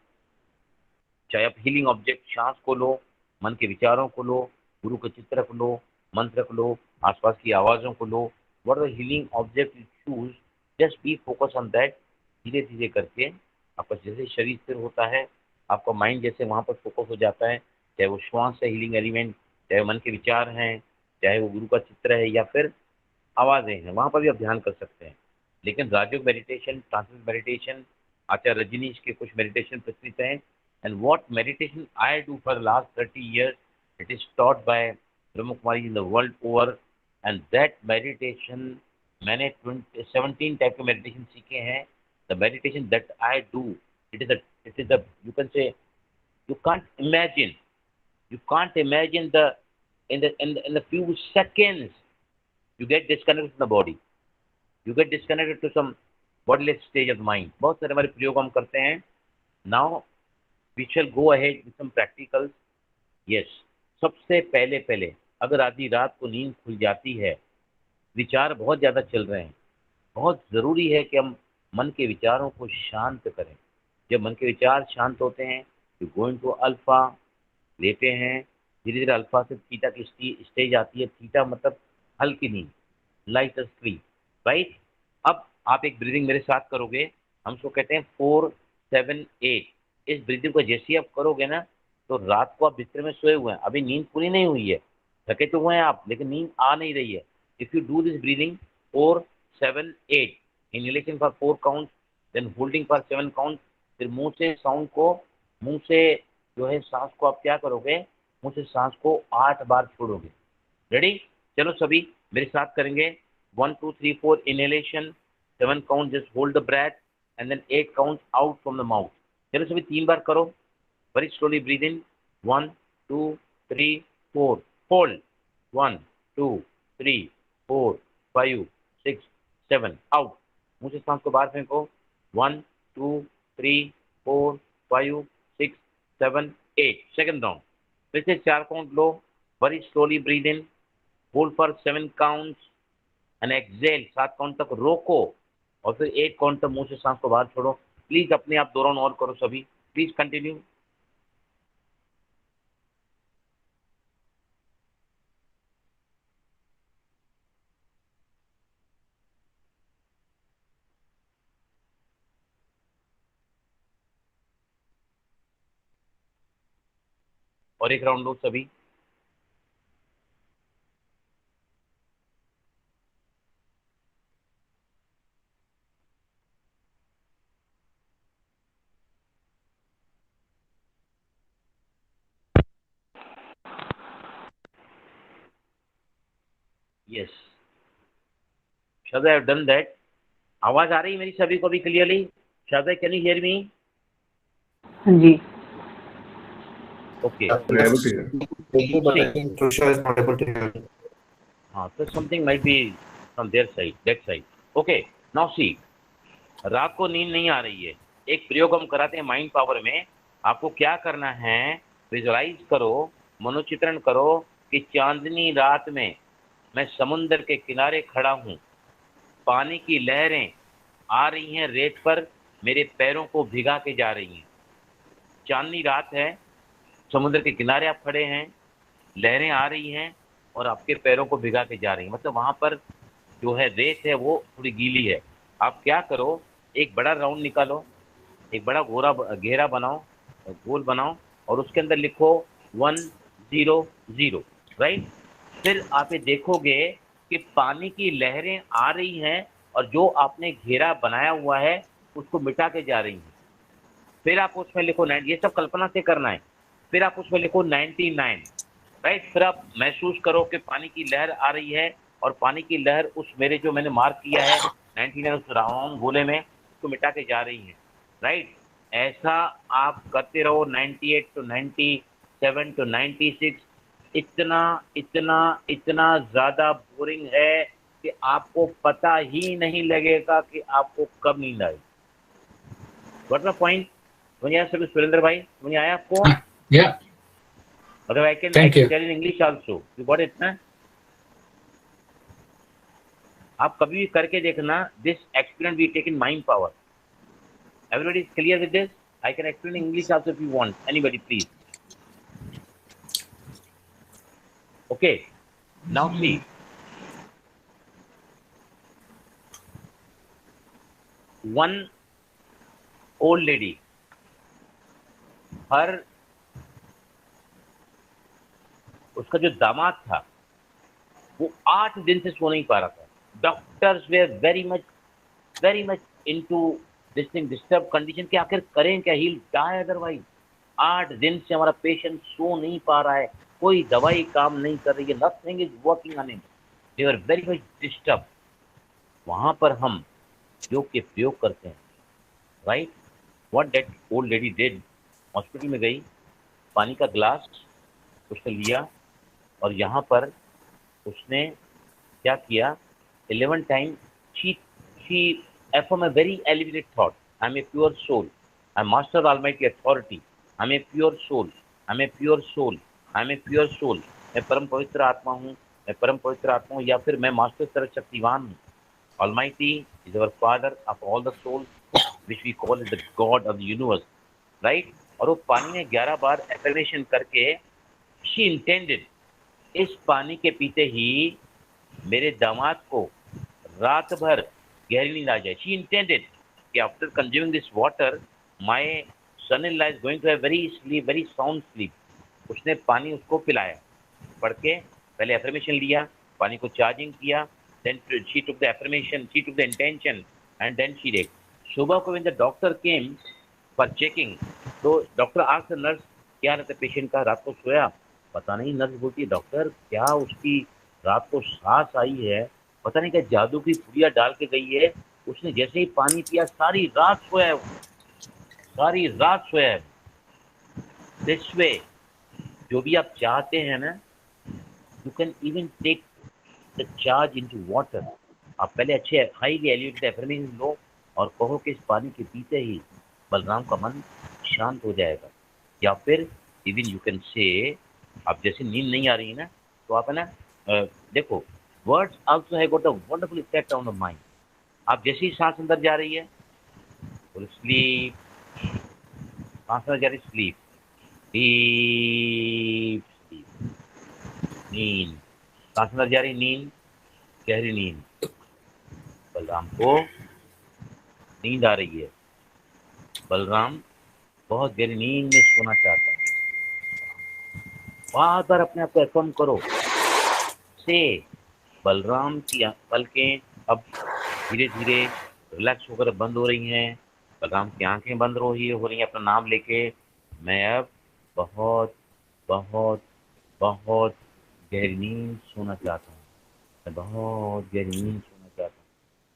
चाहे आप हीलिंग ऑब्जेक्ट सांस को लो, मन के विचारों को लो, गुरु का चित्र रख लो, मंत्र रख लो, आसपास की आवाज़ों को लो, what the healing object you choose, just be focus on that. धीरे धीरे करके आपका जैसे शरीर स्थिर होता है, आपका माइंड जैसे वहाँ पर फोकस हो जाता है, चाहे वो श्वास है हीलिंग एलिमेंट, चाहे मन के विचार हैं, चाहे वो गुरु का चित्र है, या फिर आवाज़ें हैं, वहाँ पर भी आप ध्यान कर सकते हैं। लेकिन Rajyoga meditation, translate meditation, Acharya Rajneesh के कुछ मेडिटेशन प्रचलित हैं। And what meditation I do for last 30 years, it is taught by Brahma Kumari in the world over. And that meditation, मैंने 17 टाइप के मेडिटेशन सीखे हैं। The meditation that I do, it is the you can say, you can't imagine, you can't imagine the in the few seconds you get disconnected from the body, you get disconnected to some bodyless stage of mind. बहुत सारे हमारे प्रयोग हम करते हैं। Now we shall go ahead with some practicals. Yes, सबसे पहले पहले अगर आधी रात को नींद खुल जाती है, विचार बहुत ज़्यादा चल रहे हैं, बहुत ज़रूरी है कि हम मन के विचारों को शांत करें। जब मन के विचार शांत होते हैं तो गोइंग टू अल्फा, लेते हैं, धीरे धीरे अल्फा से थीटा की स्टेज आती है। थीटा मतलब हल्की नींद, लाइट स्लीप, राइट। अब आप एक ब्रीदिंग मेरे साथ करोगे, हम उसको कहते हैं 4-7-8। इस ब्रीदिंग को जैसे ही आप करोगे ना, तो रात को आप बिस्तर में सोए हुए हैं, अभी नींद पूरी नहीं हुई है, थके तो हुए हैं आप, लेकिन नींद आ नहीं रही है। If you do this breathing 4-7-8, inhalation for 4 count, then holding for 7 count, फिर मुंह से साउंड को, मुंह से जो है सांस को आप क्या करोगे, मुंह से सांस को 8 बार छोड़ोगे। रेडी? चलो सभी मेरे साथ करेंगे। 1 2 3 4 inhalation, 7 count just hold the breath, and then 8 count out from the mouth. चलो सभी 3 बार करो। Very slowly breathe in. 1 2 3 4, hold. 1 2 3 4 5 6 7, out. मुंह से सांस को बाहर फेंको। 1 2 3 4 5 6 7 8, सेकंड राउंड। फिर से 4 काउंट लो। Very slowly breathe in, hold for 7 counts and exhale, 7 count तक रोको, और फिर 8 काउंट तक मुंह से सांस को बाहर छोड़ो। प्लीज अपने आप 2 राउंड और करो सभी, प्लीज कंटिन्यू। और एक राउंड लो सभी। यस, शायद आई हैव डन दैट। आवाज आ रही है मेरी सभी को भी क्लियरली? शायद, कैन यू हियर मी? हाँ जी। Okay, We're able to hear. Tushar is not able to hear. हाँ, तो something might be from their side, that side. Okay, now see, रात को नींद नहीं आ रही है, एक प्रयोग हम कराते हैं माइंड पावर में। आपको क्या करना है, विजुअलाइज करो, मनोचित्रण करो कि चांदनी रात में मैं समुद्र के किनारे खड़ा हूँ, पानी की लहरें आ रही हैं रेत पर, मेरे पैरों को भिगा के जा रही हैं। चांदनी रात है, समुद्र के किनारे आप खड़े हैं, लहरें आ रही हैं और आपके पैरों को भिगा के जा रही हैं। मतलब वहाँ पर जो है रेत है वो थोड़ी गीली है। आप क्या करो, एक बड़ा राउंड निकालो, एक बड़ा गोरा घेरा बनाओ, गोल बनाओ, और उसके अंदर लिखो 1-0-0, राइट। फिर आप ये देखोगे कि पानी की लहरें आ रही हैं और जो आपने घेरा बनाया हुआ है उसको मिटा के जा रही हैं। फिर आप उसमें लिखो 9, ये सब कल्पना से करना है। फिर आप उसमें लिखो 99, राइट। फिर आप महसूस करो कि पानी की लहर आ रही है और पानी की लहर उस मेरे जो मैंने मार्क किया है 99 उस राउंड गोले में, उसको मिटा के जा रही है, राइट। ऐसा आप करते रहो 98 to 97 to 96। इतना इतना इतना ज़्यादा बोरिंग है कि आपको पता ही नहीं लगेगा कि आपको कब नींद आई। What's the point? समझ आया सभी? सुरेंद्र भाई समझ आया आपको? Yeah. मतलब I can Thank you. tell in English also. You got it ना? आप कभी भी करके देखना। This experiment we take in mind power. Everybody is clear with this? I can explain in English also if you want. Anybody please. Okay. Now see. One old lady. हर उसका जो दामाद था वो 8 दिन से सो नहीं पा रहा था। Doctors were very much into this thing, disturb condition कि आखिर करें क्या, ही डाई अदरवाइज। 8 दिन से हमारा पेशेंट सो नहीं पा रहा है, कोई दवाई काम नहीं कर रही है, nothing is working on him, they are very much disturb. वहां पर हम योग के प्रयोग करते हैं, right. What that old lady did, hospital में गई, पानी का ग्लास उसने लिया और यहाँ पर उसने क्या किया, 11 टाइम चीख she affirmed a very elevated thought. I'm a pure soul. I'm master almighty authority. I'm a pure soul. I'm a pure soul. I'm a pure soul. मैं परम पवित्र आत्मा हूँ, मैं परम पवित्र आत्मा हूँ, या फिर मैं मास्टर सर्वशक्तिवान हूँ. Almighty is our Father of all the souls, which we call as the God of the universe, right? और वो पानी में 11 बार एफर्मेशन करके she intended इस पानी के पीते ही मेरे दामाद को रात भर गहरी नींद आ जाए. She intended कि after consuming this water, my son-in-law is going to have very sound sleep. उसने पानी उसको पिलाया, पढ़ के पहले एफर्मेशन लिया, पानी को चार्जिंग किया, then she took the affirmation, she took the intention, and then she did. सुबह को when the doctor came for checking, तो डॉक्टर asked the nurse क्या रहता है पेशेंट का, रात को सोया, पता नहीं. नर्स बोलती है डॉक्टर क्या उसकी रात को सांस आई है, पता नहीं क्या जादू की पुड़िया डाल के गई है, उसने जैसे ही पानी पिया सारी रात सोया है, सारी रात सोया है. दिस वे जो भी आप चाहते हैं ना, you can even take the charge into water. आप पहले अच्छे हाईली एलिवेटेड एफर्मेशन लो और कहो कि इस पानी के पीते ही बलराम का मन शांत हो जाएगा. या फिर इवन यू कैन से, आप जैसे नींद नहीं आ रही है ना, तो आप है ना देखो, words also have got a wonderful effect on the mind. आप जैसे ही सांस अंदर जा रही है तो स्लीप, सांस अंदर जा रही स्लीप, डीप स्लीप, नींद, सांस अंदर जा रही नींद, गहरी नींद. बलराम को नींद आ रही है, बलराम बहुत गहरी नींद में सोना चाहता है. बार बार अपने आप को एफर्म करो से बलराम की पलकें अब धीरे धीरे रिलैक्स होकर बंद हो रही हैं, बलराम की आंखें बंद हो रही हैं अपना नाम लेके. मैं अब बहुत बहुत बहुत गहरी नींद सोना चाहता हूँ, मैं बहुत गहरी नींद सोना चाहता हूँ,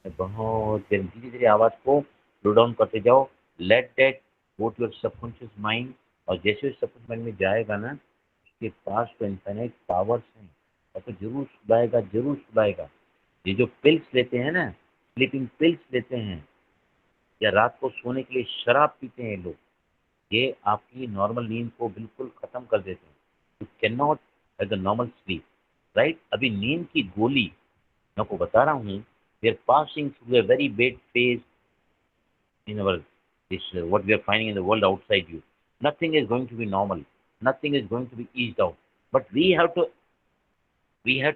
मैं बहुत गहरी. धीरे धीरे आवाज़ को स्लो डाउन करते जाओ. Let that go to your subconscious mind. और जैसे सबकॉन्शियस माइंड में जाएगा ना, उसके पास तो इनफाइनाइट पावर्स हैं और तो जरूर सुलाएगा, जरूर सुलाएगा. ये जो पिल्स लेते हैं ना, स्लीपिंग पिल्स लेते हैं, या रात को सोने के लिए शराब पीते हैं लोग, ये आपकी नॉर्मल नींद को बिल्कुल ख़त्म कर देते हैं. You can not have the normal sleep, right. अभी नींद की गोली मैं आपको बता रहा हूँ, we are passing through a very bad phase in our this what we are finding in the world outside you. Nothing is going to be normal, nothing is going to be eased out, but we have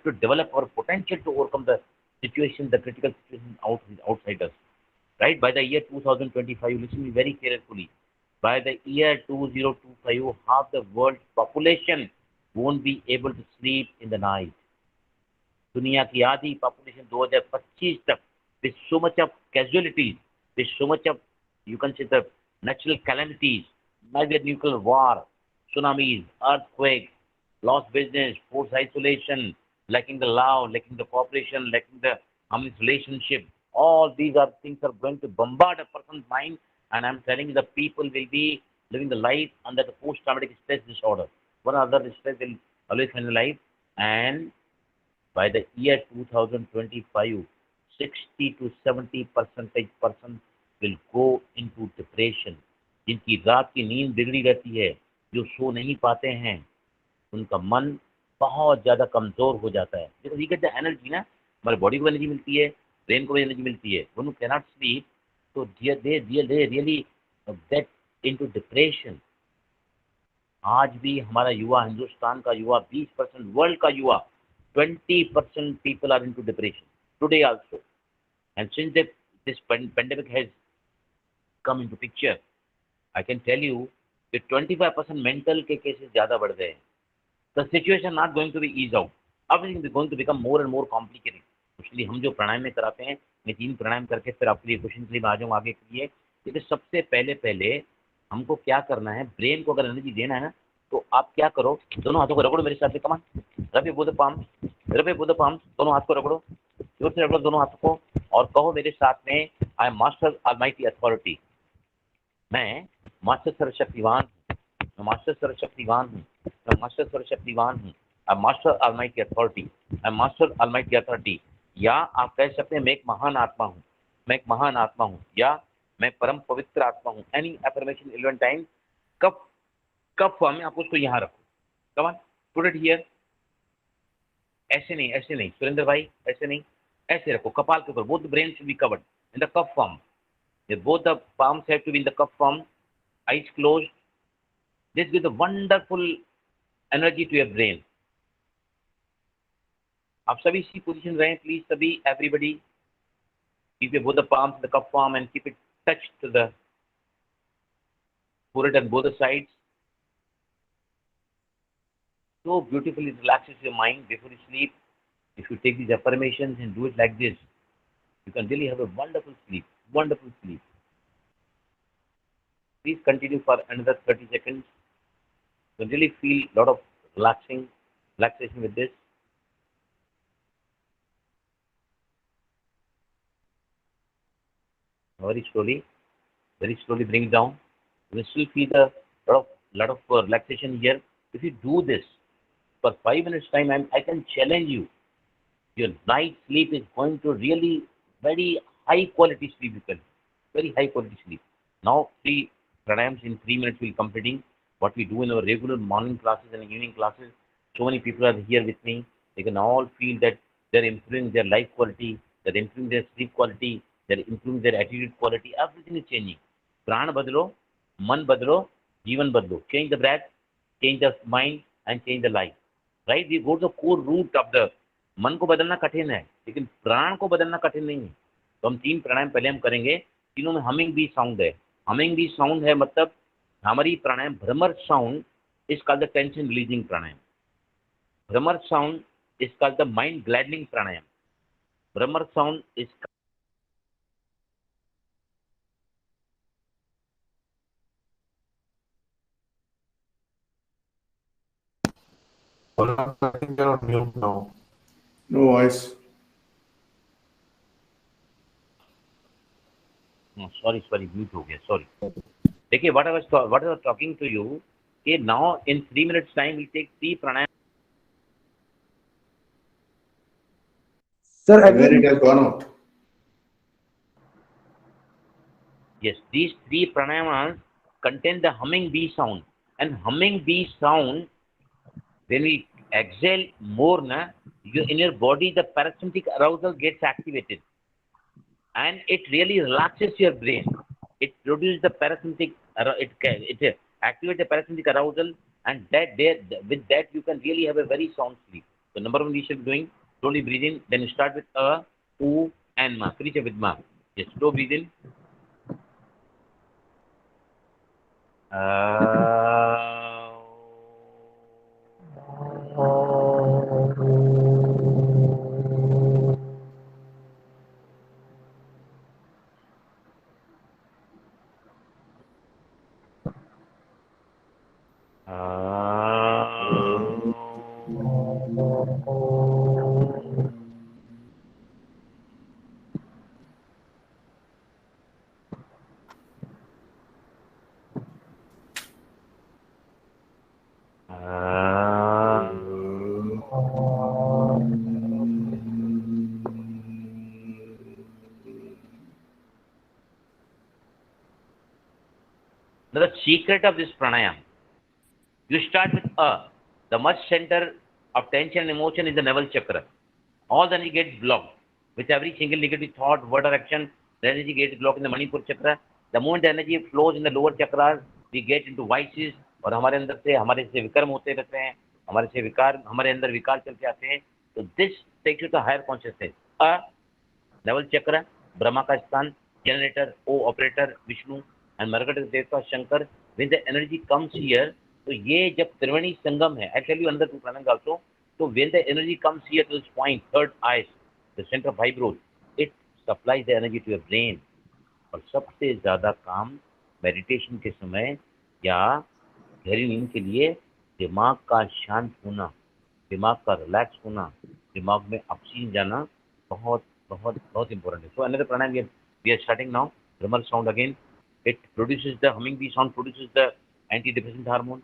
to develop our potential to overcome the situation, the critical situation outside us, right? By the year 2025, listen to me very carefully, by the year 2025, half the world's population won't be able to sleep in the night. दुनिया की आधी population 2025 तक, with so much of casualties, with so much of, you can say, the natural calamities, maybe nuclear war, tsunamis, earthquakes, lost business, forced isolation, lacking the love, lacking the cooperation, lacking the harmonious relationship. All these are things are going to bombard a person's mind, and I'm telling you, the people will be living the life under the post-traumatic stress disorder. One other stress will always find life, and by the year 2025, 60 to 70% person will go into depression. जिनकी रात की नींद बिगड़ी रहती है, जो सो नहीं पाते हैं, उनका मन बहुत ज़्यादा कमज़ोर हो जाता है. देखो, वी गेट द एनर्जी ना, हमारे बॉडी को एनर्जी मिलती है, ब्रेन को भी एनर्जी मिलती है. वन हू कैनॉट स्लीप, तो they really get into depression. आज भी हमारा युवा, हिंदुस्तान का युवा 20%, वर्ल्ड का युवा 20% people are into depression today also. And since this pandemic has come into picture, I can tell you that 25% mental के cases ज़्यादा बढ़ गए हैं. The situation not going to be eased out. Everything is going to become more and more complicated. इसलिए हम जो प्राणायाम में कराते हैं, मैं 3 प्राणायाम करके फिर आपके लिए क्वेश्चन के लिए आ जाऊँ आगे के लिए. क्योंकि सबसे पहले हमको क्या करना है, ब्रेन को अगर एनर्जी देना है ना, तो आप क्या करो, दोनों हाथों को रगड़ो मेरे साथ से. Come on, rub your both palm, rub your both palm, दोनों हाथ को रगड़ो, जोर से रगड़ो दोनों हाथों को, और कहो मेरे साथ में, I M master almighty authority. मैं मास्टर सर्वशक्तिवान हूँ, मैं मास्टर सर्वशक्तिवान हूँ, मैं मास्टर सर्वशक्तिवान हूँ. I am master almighty authority, I am master almighty authority. या आप कह सकते हैं मैं एक महान आत्मा हूँ, मैं एक महान आत्मा हूँ या मैं परम पवित्र आत्मा हूँ, एनी अफर्मेशन 11 टाइम्स, कब कब फॉर्म में आप उसको यहाँ रखो, come on put it here, ऐसे नहीं सुरेंद्र भाई, ऐसे नहीं, ऐसे रखो कपाल के ऊपर, both the brain should be covered in the cup form, both the palms have to be in the cup form, eyes closed. This gives a wonderful energy to your brain. आप सभी इसी पोजीशन रहें please, सभी everybody keep your both the palms in the cup form and keep it touched to the forehead and both the sides. So beautifully relaxes your mind before you sleep. If you take these affirmations and do it like this, you can really have a wonderful sleep, wonderful sleep. Please continue for another 30 seconds. You can really feel a lot of relaxation with this. Very slowly bring it down. You will still feel a lot of relaxation here. If you do this for 5 minutes time, I can challenge you. Your night sleep is going to really very high quality sleep. You can very high quality sleep. Now 3 pranayams in 3 minutes we'll completing what we do in our regular morning classes and evening classes. So many people are here with me. They can all feel that they're improving their life quality, they're improving their sleep quality, they're improving their attitude quality. Everything is changing. प्राण बदलो, मन बदलो, जीवन बदलो. Change the breath, change the mind, and change the life. Right? We go to the core root of the. मन को बदलना कठिन है, लेकिन प्राण को बदलना कठिन नहीं है. तो हम 3 प्राणायाम पहले हम करेंगे. तीनों में हमिंग बी साउंड है. हमिंग बी साउंड है मतलब हमारी pranayama bhramar sound is called the tension releasing pranayama. Bhramar sound is called the mind gladdening pranayama. Bhramar sound is I think you're on mute now. No voice. Sorry mute हो गया, सॉरी. देखिए what I was talking to you कि now in 3 minutes time we take 3 pranayama. Sir, Where it again, has gone out. Yes, these 3 pranayamas contain the humming bee sound, and humming bee sound, when we exhale more in your body the parasympathetic arousal gets activated and it really relaxes your brain. It produces the parasympathetic it activates the parasympathetic arousal, and with that you can really have a very sound sleep. So number 1 we should be doing slowly breathe in, then you start with a, u and ma. Finish it with ma. Yes, slow breathe in. The secret of this pranayam, you start with a. The much center of tension and emotion is the navel chakra. All the energy gets blocked. With every single negative thought, word or action, the energy gets blocked in the Manipur chakra. The moment the energy flows in the lower chakras, we get into vices और हमारे अंदर से हमारे से विकर्म होते रहते हैं, हमारे से विकार, हमारे अंदर विकार चलते आते हैं. तो this takes you to higher consciousness. A navel chakra, Brahma का स्थान, जनरेटर, ओ ऑपरेटर विष्णु एंड मरकट देवता Shankar. With the energy comes here, तो ये जब त्रिवेणी संगम है, आई टेल यू अंदर टू प्लानिंग आल्सो. तो when the energy comes here to this point, third eye, the centre of वाइब्रोस, it supplies the energy to your brain. और सबसे ज्यादा काम मेडिटेशन के समय या गहरी नींद के लिए दिमाग का शांत होना, दिमाग का रिलैक्स होना, दिमाग में ऑक्सीजन जाना बहुत बहुत बहुत इंपॉर्टेंट है. So another pranayama we are starting now. Bhramar sound again. It produces the humming bee sound, produces the antidepressant hormone,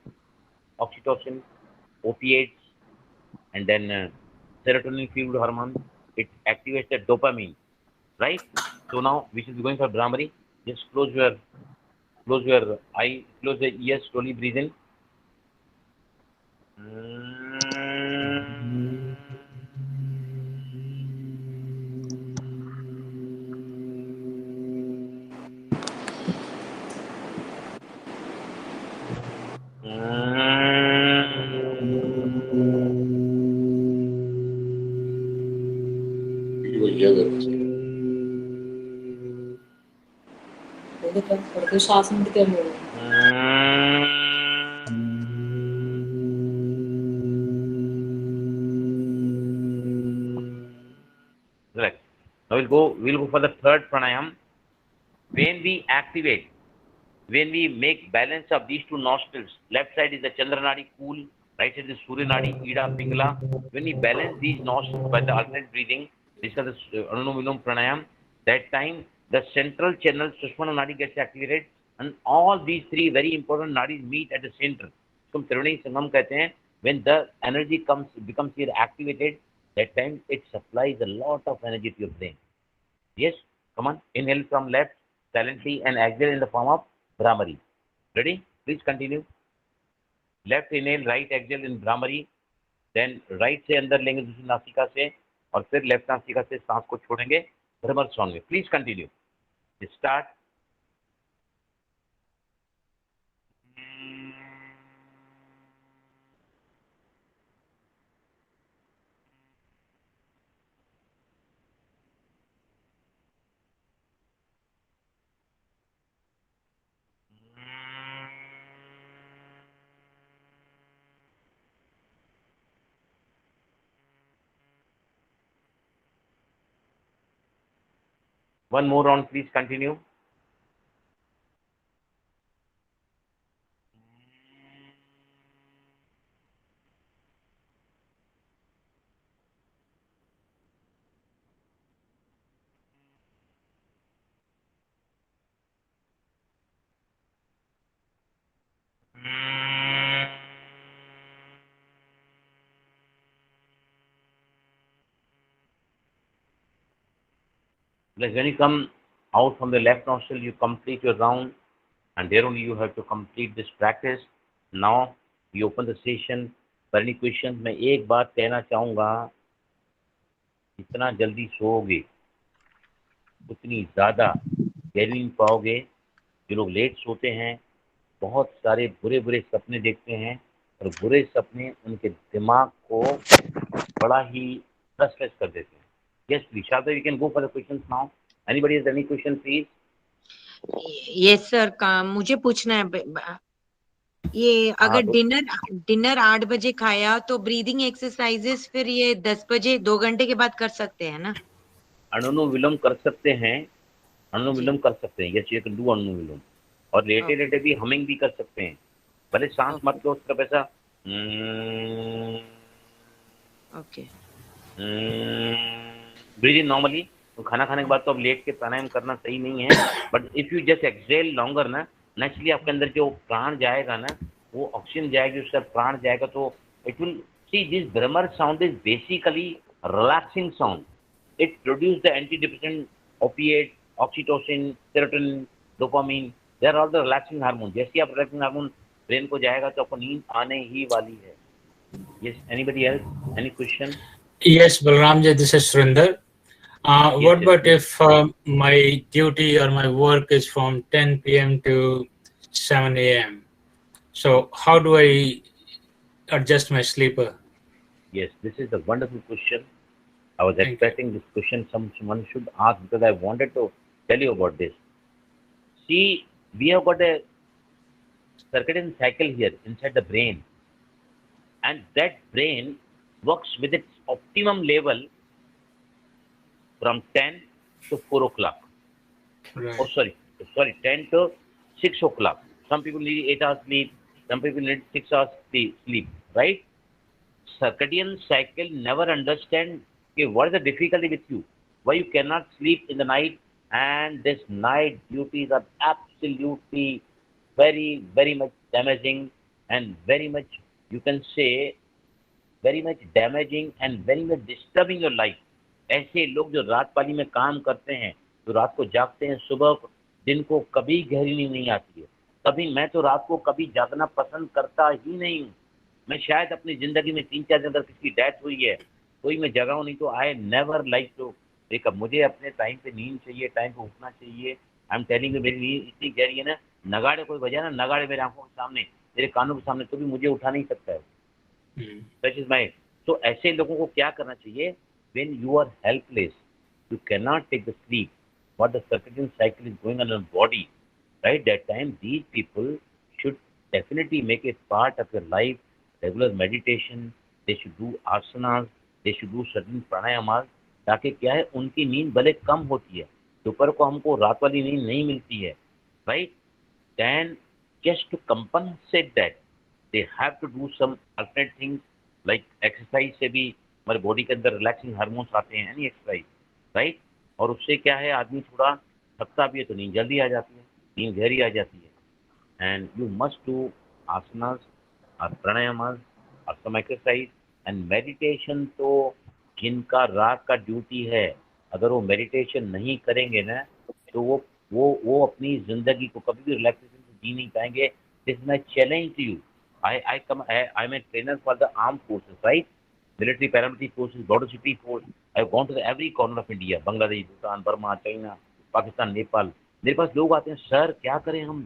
oxytocin, opiates, and then serotonin fueled hormone. It activates the dopamine, right? So now we should be going for Brahmari. Just close your eye, close the ears, slowly breathe in. You will hear that. പുറത്ത് ശ്വാസം പിടിക്കാൻ പോകും. Correct. Now we'll go for the third pranayam. When we make balance of these two nostrils, left side is the Chandra Nadi, cool, right side is Surya Nadi, Ida, Pingala. When we balance these nostrils by the alternate breathing, this is the Anulom Vilom pranayam. That time the central channel Sushmana Nadi gets activated, and all these three very important nadis meet at the center. So Triveni Sangam कहते हैं, when the energy becomes here activated, that time it supplies a lot of energy to your brain. Yes, come on, inhale from left silently and exhale in the form of Brahmari. Ready? Please continue. Left inhale, right exhale in Brahmari. Then right से अंदर लेंगे दूसरी नासिका से, और फिर left नासिका से सांस को छोड़ेंगे भ्रमर सॉन्ग में. Please continue. Start. One more round, please continue. Like when you come out from the left nostril, you complete your round, and there only you have to complete this practice. Now we open the session for any questions. मैं एक बात कहना चाहूँगा, जितना जल्दी सोओगे उतनी ज़्यादा गहरी नींद पाओगे. जो लोग लेट सोते हैं बहुत सारे बुरे बुरे सपने देखते हैं, और बुरे सपने उनके दिमाग को बड़ा ही फ्रस्ट्रेट कर देते हैं. Yes, please, Shada, we can go for the questions now. Anybody has any question, please? Yes sir. मुझे पूछना है, ये अगर डिनर 8 बजे खाया तो ब्रीदिंग एक्सरसाइजेस फिर ये 10 बजे 2 घंटे के बाद कर सकते हैं ना? अनुलोम विलोम कर सकते हैं, अनुलोम विलोम कर सकते हैं. यस, यू कैन डू अनुलोम विलोम. और लेटे लेटे भी हमिंग भी कर सकते हैं. भले सांस मत लो, उसका ऐसा ओके ब्रीद इन नॉर्मली. तो खाना खाने के बाद तो अब लेट के प्राणायाम करना सही नहीं है, but if you just exhale longer ना, नेचुरली आपके अंदर जो प्राण जाएगा ना, वो ऑक्सीजन जाएगी, उसका प्राण जाएगा, तो it will see this bhramar sound is basically relaxing sound. It produce the antidepressant, opiate, oxytocin, serotonin, dopamine, they are all the relaxing hormone. जैसे आप रिलैक्सिंग हार्मोन ब्रेन को जाएगा तो आपको नींद आने ही वाली है. Yes, anybody else, any question? Yes, Balramji, this is Surinder. Yes, What yes, about yes. if my duty or my work is from 10 p.m. to 7 a.m.? So how do I adjust my sleeper? Yes, this is a wonderful question. I was Thank you. expecting this question someone should ask, because I wanted to tell you about this. See, we have got a circadian cycle here inside the brain, and that brain works with its optimum level from 10 to 4 o'clock. Right. Oh, sorry, 10 to 6 o'clock. Some people need 8 hours sleep, some people need 6 hours sleep, right? Circadian cycle never understand, okay, what is the difficulty with you? Why you cannot sleep in the night? And this night duties are absolutely very, very much damaging, and very much, you can say, very much damaging and very much disturbing your life. ऐसे लोग जो रात पाली में काम करते हैं, जो रात को जागते हैं सुबह दिन को कभी गहरी नींद नहीं आती है। कभी मैं तो रात को कभी जागना पसंद करता ही नहीं हूँ। मैं शायद अपनी ज़िंदगी में 3-4 दिन अगर किसी की डेथ हुई है कोई मैं जगा हूँ, नहीं तो I never like to wake up. मुझे अपने टाइम पे नींद चाहिए, टाइम पे उठना चाहिए। आई एम टेलिंग यू, मेरी नींद इतनी गहरी है ना, नगाड़े कोई बजाए ना, नगाड़े मेरे आंखों के सामने, मेरे कानों के सामने, तो भी मुझे उठा नहीं सकता है। Such is my. तो ऐसे लोगों को क्या करना चाहिए? When you are helpless, you cannot take the sleep, what the circadian cycle is going on in your body, right? That time these people should definitely make it part of your life, regular meditation, they should do asanas, they should do certain pranayamas, ताकि क्या है उनकी नींद भले कम होती है, दोपहर को हमको रात वाली नींद नहीं मिलती है, right? Then just to compensate that, they have to do some alternate things like exercise से भी हमारे बॉडी के अंदर रिलैक्सिंग हार्मोन्स आते हैं, एनी एक्सरसाइज, राइट? और उससे क्या है आदमी थोड़ा थकता भी है तो नींद जल्दी आ जाती है, नींद गहरी आ जाती है। एंड यू मस्ट डू आसनास और प्राणायामास और सम एक्सरसाइज एंड मेडिटेशन। तो जिनका रात का ड्यूटी है, अगर वो मेडिटेशन नहीं करेंगे ना तो वो अपनी ज़िंदगी को कभी भी रिलैक्सेशन से जी नहीं पाएंगे। This is my challenge to you. I am a trainer for the arm forces, right? Military, paramilitary forces, border security force. I've gone to every corner of India, Bangladesh, Bhutan, Burma, China, Pakistan, Nepal. मेरे पास लोग आते हैं, sir क्या करें हम,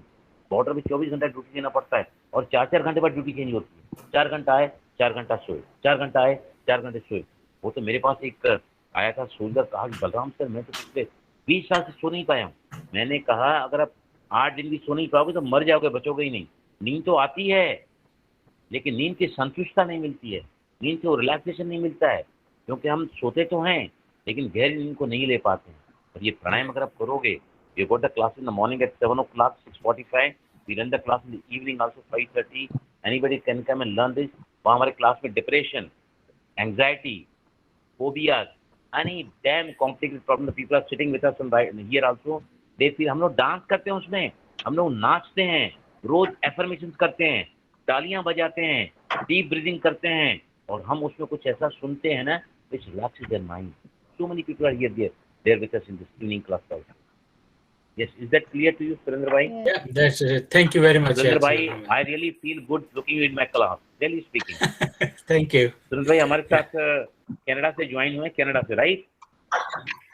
border में 24 घंटा duty देना पड़ता है और 4-4 घंटे बाद ड्यूटी चेंज होती है। 4 घंटा आए 4 घंटा सोए, 4 घंटा आए 4 घंटे सोए। वो तो मेरे पास एक आया था सोल्जर, कहा कि बलराम सर मैं तो पिछले 20 साल से सो नहीं पाया हूँ। मैंने कहा अगर आप 8 दिन भी सो नहीं पाओगे तो मर जाओगे, बचोगे ही नहीं। नींद तो आती है लेकिन नींद की संतुष्टता नहीं मिलती है, नींद से वो रिलैक्सेशन नहीं मिलता है, क्योंकि हम सोते तो हैं लेकिन गहरी नींद को नहीं ले पाते हैं। और ये प्राणायाम अगर आप करोगे, you got the class in the morning at 7 o'clock, 6:45, we run the class in the evening also 5:30, anybody can come and learn this. वहाँ हमारे क्लास में depression, anxiety, phobias, any damn complicated problem, people are sitting with us here also, they feel. हम लोग dance करते हैं उसमें, हम लोग नाचते हैं, रोज एफर्मेशंस करते हैं, तालियां बजाते हैं, डीप ब्रीदिंग करते हैं, और हम उसमें कुछ ऐसा सुनते हैं ना which relaxes their mind. So many people are here there with us in this evening class also. Yes, is that clear to you, Surendra bhai? Yeah, that's it. Thank you very much. Surendra bhai, I really feel good looking you in my class. Really speaking. Thank you. Surendra bhai हमारे साथ Canada से join हुए, Canada से, right?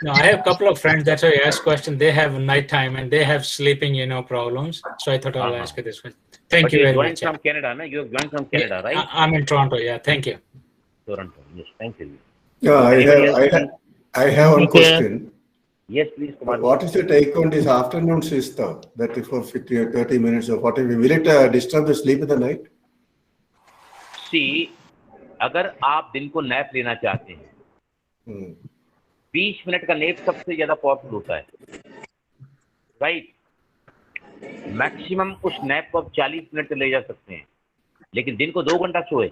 No, I have a couple of friends. That's why I asked question. They have night time and they have sleeping, problems. So I thought I'll ask you this one. Thank you very much. From Canada, na? You have joined from Canada, right? I'm in Toronto. Yeah, thank you. Toronto. Yes, thank you. Yeah, I have one question. Yes, please, Kumar. What is the take on this afternoon siesta? That is for 30 minutes or 40 minutes. Will it disturb the sleep in the night? See, अगर आप दिन को nap लेना चाहते हैं, 20 minute का nap सबसे ज्यादा पावरफुल होता है, राइट? मैक्सिमम उस नैप को आप 40 मिनट ले जा सकते हैं, लेकिन दिन को 2 घंटा सोए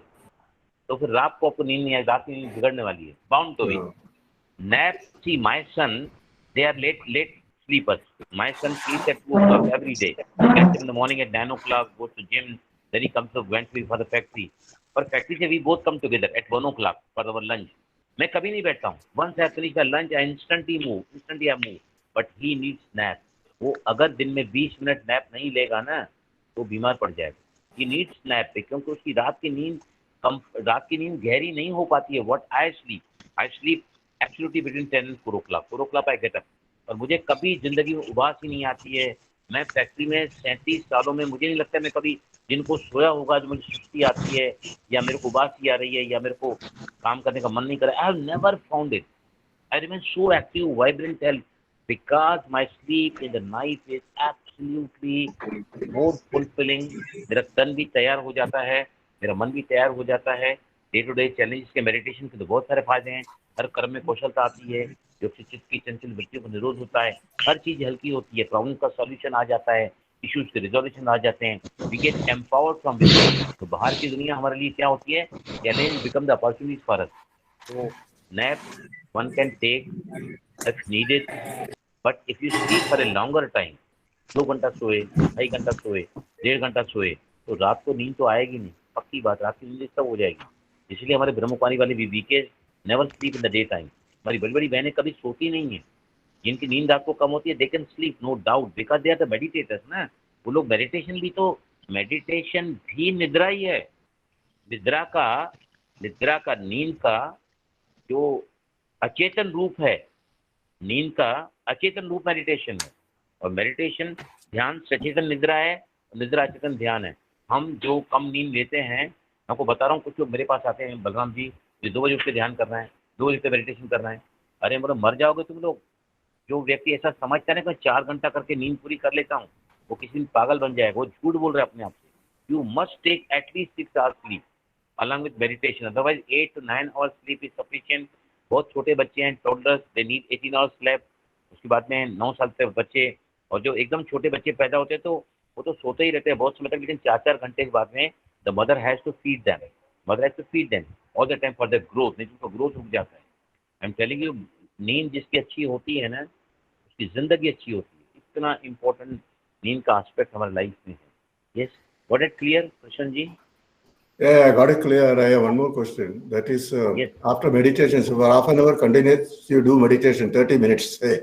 तो फिर रात को आपको नींद नहीं आएगी, रात की नींद बिगड़ने वाली है, bound to be. Nap, see my son, they are late sleepers. My son sleeps at 2 o'clock every day. He gets up in the morning at 9 o'clock, goes to gym, then he comes to Wentworth for the factory. For factory से we both come together at 1 o'clock for our lunch. मैं कभी नहीं बैठता हूँ. Once I finish my lunch, I instantly I move. But he needs nap. वो अगर दिन में 20 मिनट नैप नहीं लेगा ना तो बीमार पड़ जाएगा. He needs nap क्योंकि उसकी रात की नींद गहरी नहीं हो पाती है. What I sleep absolutely between 10 and 4 o'clock. 4 o'clock I get up. और मुझे कभी जिंदगी में उबास ही नहीं आती है. मैं फैक्ट्री में 37 सालों में मुझे नहीं लगता मैं कभी जिनको सोया होगा जो मुझे सुस्ती आती है या मेरे को उबासी आ रही है या मेरे को काम करने का मन नहीं कर रहा. I have never found it. I remain so active, vibrant health because my sleep in the night is absolutely more fulfilling. मेरा तन भी तैयार हो जाता है, मेरा मन भी तैयार हो जाता है. डे टू डे चैलेंजेस के मेडिटेशन के तो बहुत सारे फायदे हैं. हर कर्म में कौशलता आती है, जो चित्त की चंचल वृत्तियों को निरोध होता है. हर चीज हल्की होती है, प्रॉब्लम का सॉल्यूशन आ जाता है, इश्यूज के रिजोल्यूशन आ जाते हैं. We get empowered from within. तो बाहर की दुनिया हमारे लिए क्या होती है? Challenge become the opportunities for us. तो nap one can take if needed, but if you sleep for a longer time, 2 घंटा सोए, 2.5 घंटा सोए, 1.5 घंटा सोए, तो रात को नींद तो आएगी नहीं. पक्की बात, रात की नींद डिस्टर्ब हो जाएगी. इसलिए हमारे ब्रह्मकुमारी वाले भी BKs never sleep in the day time. हमारी बड़ी बड़ी बहनें कभी सोती नहीं है. जिनकी नींद रात को कम होती है, they can sleep no doubt because they are the meditators ना। वो लोग मेडिटेशन भी निद्रा ही है। निद्रा का नींद का जो अचेतन रूप है, नींद का अचेतन रूप मेडिटेशन है। और मेडिटेशन ध्यान सचेतन निद्रा है, निद्रा अचेतन ध्यान है। हम जो कम नींद लेते हैं, आपको बता रहा हूँ, कुछ लोग मेरे पास आते हैं, बलराम जी ये 2 बजे उठ के ध्यान करना है, 2 बजे उठ के मेडिटेशन करना है। अरे मतलब मर जाओगे तुम लोग। जो व्यक्ति ऐसा समझता है ना कि 4 घंटा करके नींद पूरी कर लेता हूँ, वो किसी दिन पागल बन जाएगा। वो झूठ बोल रहा है अपने आप से। You must take at least 6 hours sleep along with meditation, otherwise 8 to 9 hours sleep is sufficient। बहुत छोटे बच्चे हैं, toddlers, they need 18 hours sleep। उसके बाद में 9 साल तक बच्चे, और जो एकदम छोटे बच्चे पैदा होते हैं तो वो तो सोते ही रहते हैं बहुत समय तक, लेकिन 4-4 घंटे के बाद में the mother has to feed them all the time for the growth, नहीं तो ग्रोथ रुक जाता है। आई एम टेलिंग यू, नींद जिसकी अच्छी होती है ना, उसकी जिंदगी अच्छी होती है। इतना इम्पोर्टेंट नींद का एस्पेक्ट हमारी लाइफ में है। Yes, got it clear Krishna ji? Yeah, I got it clear. I have one more question. That is, Yes. after meditation, so for half an hour continuous, you do meditation, 30 minutes, say.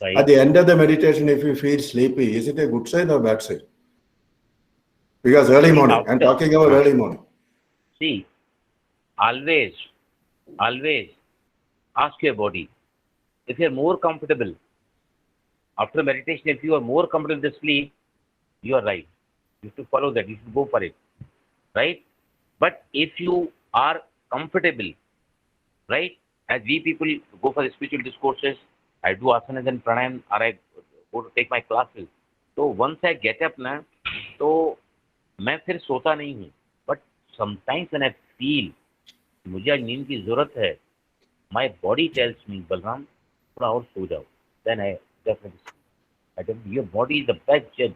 Right. At the end of the meditation, if you feel sleepy, is it a good sign or bad sign? Because early morning, I'm talking about early morning. See, always ask your body. If you're more comfortable after meditation, if you are more comfortable with sleep, you are right. You should follow that. You should go for it. Right? But if you are comfortable, right, as we people go for the spiritual discourses, I do asanas and pranayam, or I go to take my classes. So once I get up ना, तो मैं फिर सोता नहीं हूँ। But sometimes when I feel मुझे आज नींद की जरूरत है, my body tells me, Balram थोड़ा और सो जाओ। Then I definitely sleep. I tell you, your body is the best judge.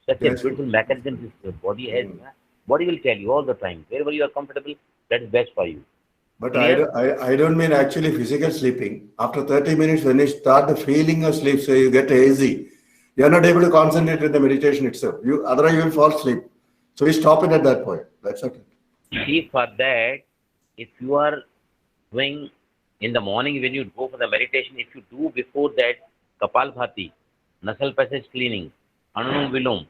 Such a Yes. beautiful mechanism this body has. Body will tell you all the time, wherever you are comfortable, that is best for you. But Clear? I don't mean actually physical sleeping. After 30 minutes, when you start the feeling of sleep, so you get hazy, you are not able to concentrate in the meditation itself. Otherwise you will fall asleep. So we stop it at that point. That's okay. See, for that, if you are doing in the morning when you go for the meditation, if you do before that Kapalbhati, nasal passage cleaning, Anulom Vilom,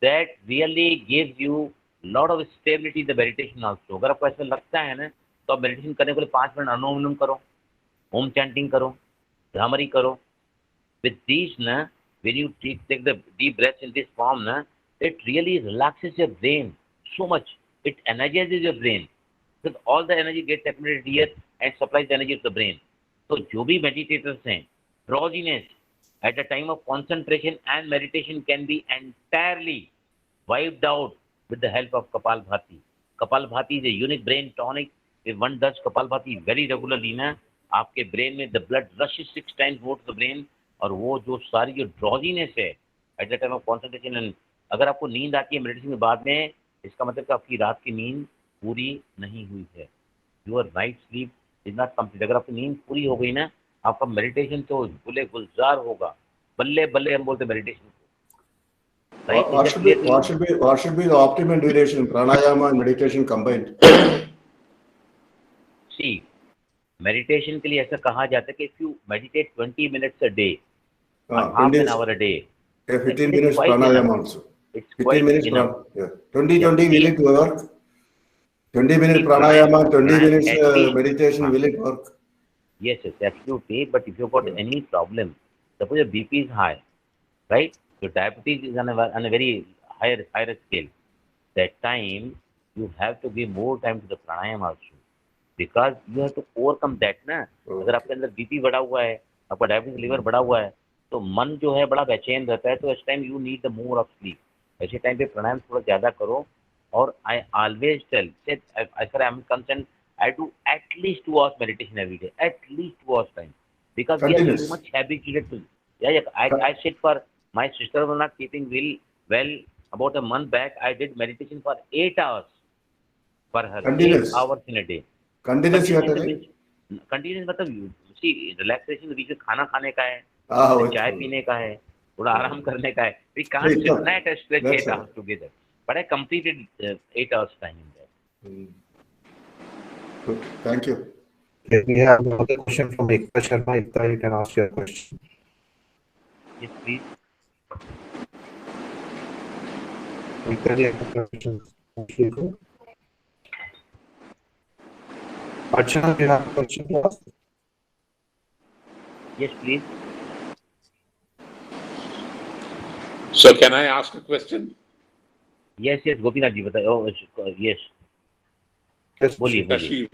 that really gives you lot of stability in the meditation also। अगर आपको ऐसा लगता है ना, तो आप meditation करने के लिए 5 मिनट अनुलोम विलोम करो, ओम चैंटिंग करो, भ्रामरी करो। With these ना, when you take the deep breaths in this form ना, it really relaxes your brain so much. It energizes your brain, because all the energy gets accumulated here and supplies the energy to the brain। तो जो भी meditators हैं, drowsiness at the time of concentration and meditation can be entirely wiped out with the help of Kapalbhati। Kapalbhati is a unique brain tonic। If one does Kapalbhati very regularly ना, आपके brain में the blood rushes 6 times more to the brain, और वो जो सारी जो drowsiness है at the time of concentration, and अगर आपको नींद आती है मेडिटेशन के बाद में, इसका मतलब कि आपकी रात की नींद पूरी नहीं हुई है। Your night sleep is not complete। अगर आपकी नींद पूरी हो गई ना, आपका मेडिटेशन तो गुले गुलजार होगा। बल्ले बल्ले हम बोलते meditation. Right? What should be the optimum duration, pranayama and meditation combined? See, meditation के लिए ऐसा कहा जाता है कि if you meditate 20 minutes a day, or half an hour a day, 15 minutes pranayama also. It's quite 15 minutes enough. 20 will it work? 20 minutes pranayama, 20 minutes meditation, will it work? Yes, absolutely. But if you've got any problem, suppose your BP is high, right? Your diabetes is on a very higher scale. That time you have to give more time to the pranayama also, because you have to overcome that ना। अगर आपके अंदर BP बढ़ा हुआ है, आपका diabetes liver बढ़ा हुआ है, तो मन जो है बड़ा बेचैन रहता है। तो इस time you need the more of sleep. ऐसे टाइम पे प्राणायाम थोड़ा ज्यादा करो। और I always tell, as far as I'm concerned, I do at least 2 hours meditation every day, at least 2 hours time, because we are too much habituated to. I sit for my sister was not keeping well. About a month back, I did meditation for 8 hours for her. Continuous. 8 hours in a day. Continuous you are telling? Continuous मतलब see, relaxation बीच में खाना खाने का है, चाय पीने का है, थोड़ा आराम करने का है। We can't sit at a stretch 8 hours together. But I completed 8 hours time in there. Good. Thank you. We have another question from Ekta Sharma. Ekta, you can ask your question. Yes, please. Ekta ji, आपका question पूछिए तो। Archana, you have a question to ask? Yes, please. So can I ask a question? Yes, yes, Gopinath ji बताइए. Oh, yes. Yes, बोलिए बोलिए. Shashi,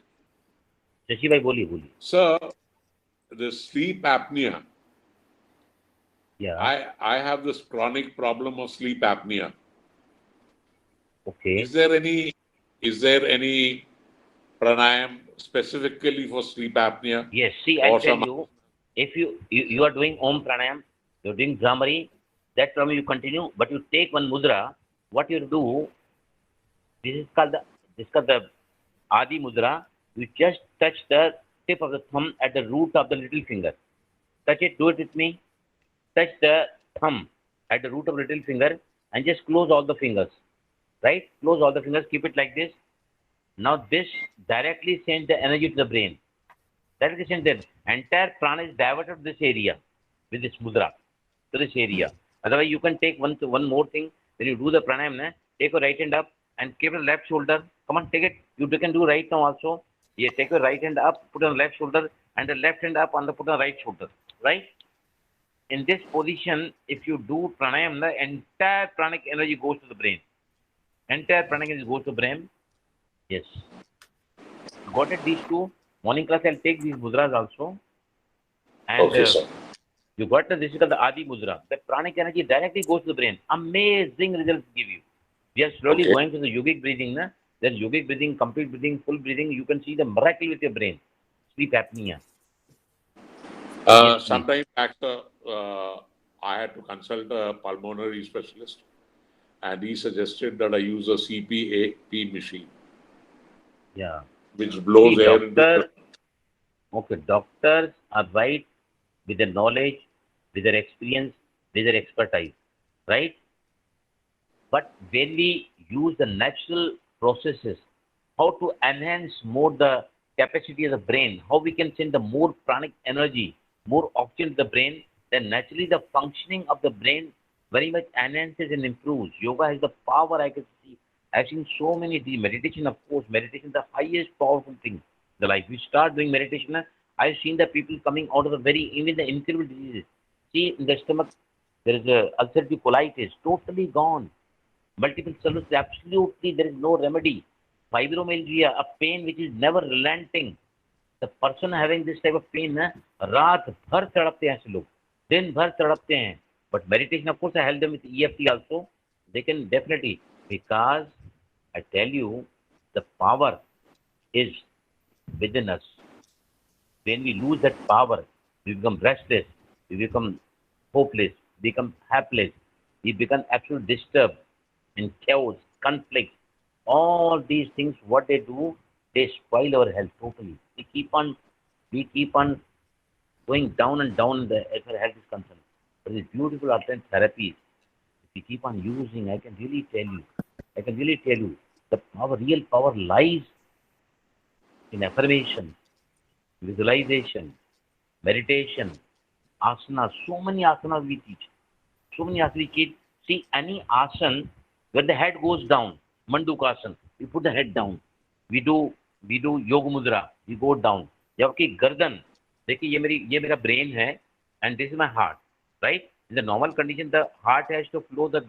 Shashi भाई बोलिए बोलिए. sir, the sleep apnea. Yeah. I have this chronic problem of sleep apnea. Okay. Is there any pranayam specifically for sleep apnea? Yes. See, I'll tell you. If you are doing Om Pranayam, you're doing Bhramari, that pranayam you continue, but you take one mudra. What you do? This is called the Adi Mudra. You just touch the tip of the thumb at the root of the little finger. Touch it. Do it with me. Touch the thumb at the root of little finger and just close all the fingers. Right? Close all the fingers. Keep it like this. Now this directly sends the energy to the brain. Directly sends the entire prana is diverted to this area with this mudra to this area. Otherwise, you can take one more thing. When you do the pranayam, take your right hand up and keep the left shoulder. Come on, take it. You can do right now also. Yeah, take your right hand up, put on the left shoulder, and the left hand up put on the right shoulder. Right? In this position, if you do pranayam, the entire pranic energy goes to the brain. Entire pranic energy goes to the brain. Yes. Got it? These two. Morning class, I'll take these mudras also. And Okay, sir. you got this is called the Adi Mudra. The pranic energy directly goes to the brain. Amazing results give you. We are slowly Okay. going to the yogic breathing. Then yogic breathing, complete breathing, full breathing. You can see the miracle with your brain. Sleep apnea. Yes, Sometime back, sir, I had to consult a pulmonary specialist, and he suggested that I use a CPAP machine, Yeah. which blows See, air into doctors are right with their knowledge, with their experience, with their expertise, right? But when we use the natural processes, how to enhance more the capacity of the brain, how we can send the more pranic energy, more oxygen to the brain, then naturally the functioning of the brain very much enhances and improves. Yoga has the power, I can see. I've seen so many, the meditation, of course, meditation is the highest powerful thing in the life. We start doing meditation, I've seen the people coming out of even the incurable diseases. See, in the stomach, there is a ulcerative colitis, totally gone. Multiple sclerosis, absolutely, there is no remedy. Fibromyalgia, a pain which is never relenting. The person having this type of pain, रात भर तड़पते हैं ऐसे लोग, दिन भर तड़पते हैं. But meditation, of course, I help them with EFT also. They can definitely, because I tell you, the power is within us. When we lose that power, we become restless, we become hopeless, become helpless, we become absolutely disturbed in chaos, conflict. All these things, what they do, they spoil our health totally. We keep on going down and down as our health is concerned. But these beautiful alternate therapies, if we keep on using, I can really tell you, the real power lies in affirmation, visualization, meditation, asana. So many asanas we teach. See, any asana where the head goes down, Mandukasana, we put the head down. We do Yoga Mudra, we go down. जबकि गर्दन, देखिए ये मेरा brain है, and this is my heart, right? In the normal condition, the heart has to flow the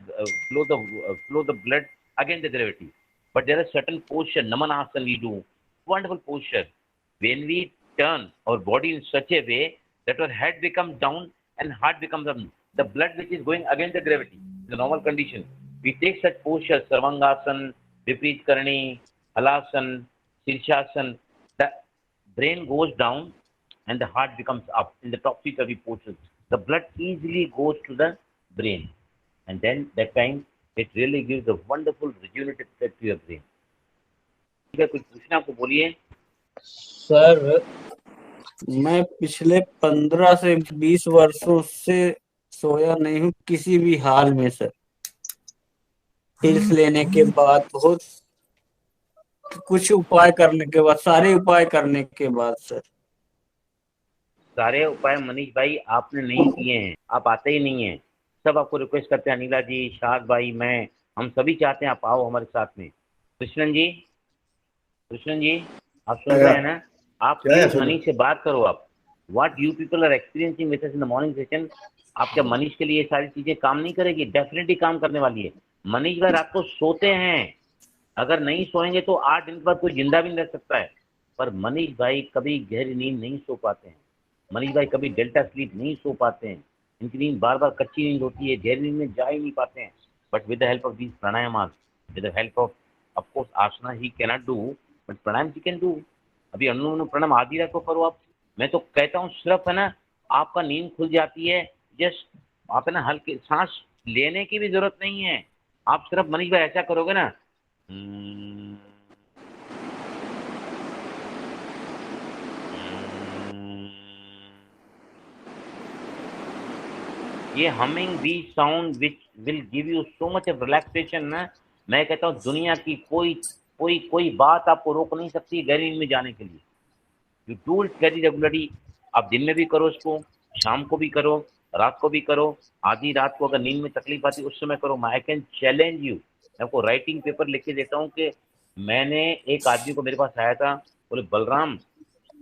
blood against the gravity. But there are certain posture, Namanasana we do, wonderful posture. When we turn our body in such a way that our head becomes down and heart becomes up, the blood which is going against the gravity, in the normal condition, we take such posture, Sarvangasana, Viparit Karani, Halasana, Shirshasana, the brain goes down and the heart becomes up in the topsy-turvy postures. The blood easily goes to the brain, and then that time it really gives a wonderful rejuvenative effect to your brain. कुछ पूछना आपको बोलिए. Sir, मैं पिछले 15 से 20 वर्षों से सोया नहीं हूँ किसी भी हाल में सर. पिल्स लेने के बाद बहुत कुछ उपाय करने के बाद, सारे उपाय करने के बाद सर? सारे उपाय मनीष भाई आपने नहीं किए हैं, आप आते ही नहीं हैं। सब आपको रिक्वेस्ट करते हैं, अनिला जी, शाद भाई, मैं, हम सभी चाहते हैं आप आओ हमारे साथ में। कृष्णन जी, आप सुन रहे हैं ना? आप प्लीज मनीष से बात करो। आप what you people are experiencing with us in the morning session, आप क्या मनीष के लिए ये सारी चीजें काम नहीं करेगी? डेफिनेटली काम करने वाली है। मनीष भाई रात को सोते हैं, अगर नहीं सोएंगे तो 8 दिन के बाद कोई जिंदा भी नहीं रह सकता है, पर मनीष भाई कभी गहरी नींद नहीं सो पाते हैं। मनीष भाई कभी डेल्टा स्लीप नहीं सो पाते हैं, इनकी नींद बार बार कच्ची नींद होती है, गहरी नींद में जा ही नहीं पाते हैं। But with the help of these pranayama, with the help of course asana he can not do, but pranayama he can do. अभी अनुलोम प्राणायाम आधी रात को करो आप। मैं तो कहता हूँ सिर्फ है ना, आपका नींद खुल जाती है, जस्ट आप है ना हल्के सांस लेने की भी जरूरत नहीं है। आप सिर्फ मनीष भाई ऐसा करोगे ना, ये humming bee sound which will give you so much of relaxation ना। मैं कहता हूँ दुनिया की कोई बात आपको रोक नहीं सकती गहरी नींद में जाने के लिए। You do it very regularly. आप दिन में भी करो इसको, शाम को भी करो, रात को भी करो। आधी रात को अगर नींद में तकलीफ आती है उस समय करो। आई कैन चैलेंज यू, मैं आपको राइटिंग पेपर लिख के देता हूँ कि मैंने एक आदमी को मेरे पास आया था, बोले बलराम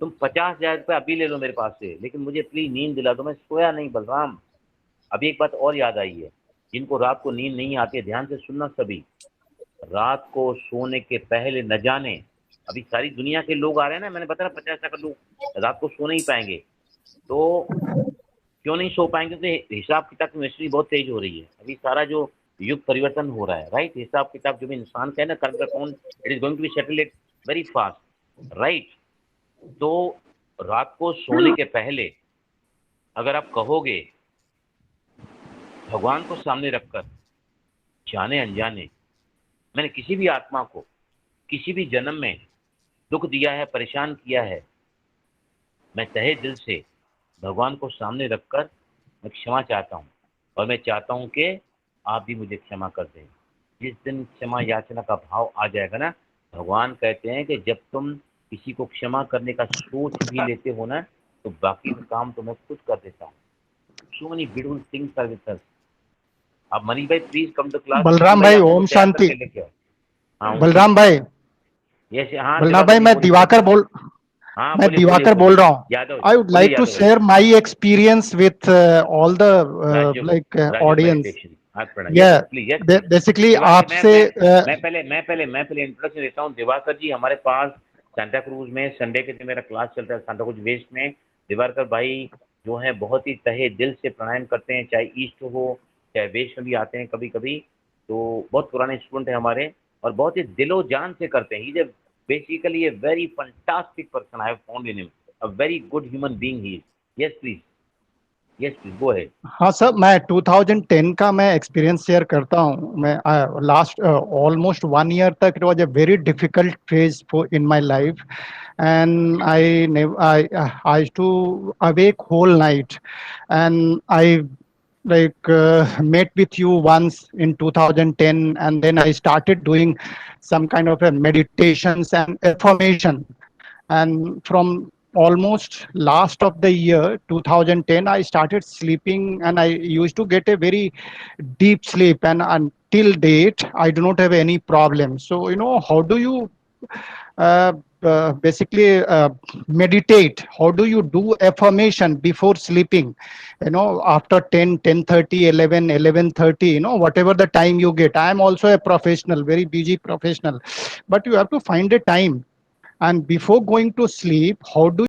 तुम 50,000 रुपये अभी ले लो मेरे पास से, लेकिन मुझे प्लीज नींद दिला दो। मैं सोया नहीं बलराम। अभी एक बात और याद आई है, जिनको रात को नींद नहीं आती है ध्यान से सुनना सभी, रात को सोने के पहले न जाने, अभी सारी दुनिया के लोग आ रहे हैं ना, मैंने बताया 50% लोग रात को सो नहीं पाएंगे। तो क्यों नहीं सो पाएंगे? क्योंकि हिसाब किताब की मशीनरी बहुत तेज हो रही है। अभी सारा जो युग परिवर्तन हो रहा है, राइट, हिसाब किताब जो भी इंसान का है ना, current account, it is going to be settled it very fast, right. तो रात को सोने के पहले अगर आप कहोगे भगवान को सामने रखकर, जाने अनजाने मैंने किसी भी आत्मा को किसी भी जन्म में दुख दिया है, परेशान किया है, मैं तहे दिल से भगवान को सामने रखकर मैं क्षमा चाहता हूँ, और मैं चाहता हूँ कि आप भी मुझे क्षमा कर दें। जिस दिन क्षमा याचना का भाव आ जाएगा ना, भगवान कहते हैं कि जब तुम किसी को क्षमा करने का सोच भी लेते हो ना, तो बाकी का काम तो मैं खुद कर देता हूँ। So many beautiful things are with us. आप मनीष भाई please come to class. Balram भाई ओम शांति। बलराम भाई, हाँ बलराम भाई मैं दिवाकर बोल रहा हूँ। I would like to share my experience with all the like audience. Basically आपसे मैं पहले इंट्रोडक्शन देता हूँ। दिवाकर जी हमारे पास सांता क्रूज में संडे के दिन मेरा क्लास चलता है सांता क्रूज वेस्ट में। दिवाकर भाई जो है बहुत ही तहे दिल से प्राणायाम करते हैं, चाहे ईस्ट हो चाहे वेस्ट में भी आते हैं कभी कभी। तो बहुत पुराने स्टूडेंट हैं हमारे, और बहुत ही दिलो जान से करते हैं। He is basically a very fantastic person I have found in him, a very good human being he is. Yes please go ahead. हाँ सर, मैं 2010 का मैं एक्सपीरियंस शेयर करता हूँ। मैं लास्ट ऑलमोस्ट 1 year तक it was a very difficult phase for in my life, and I used to awake whole night, and I met with you once in 2010, and then I started doing some kind of a meditations and affirmation, and from almost last of the year 2010 I started sleeping, and I used to get a very deep sleep, and until date I do not have any problem. So how do you basically meditate? How do you do affirmation before sleeping, after 10, 10:30, 11, 11:30, whatever the time you get? I am also a professional, very busy professional, but you have to find a time. And before going to sleep, how do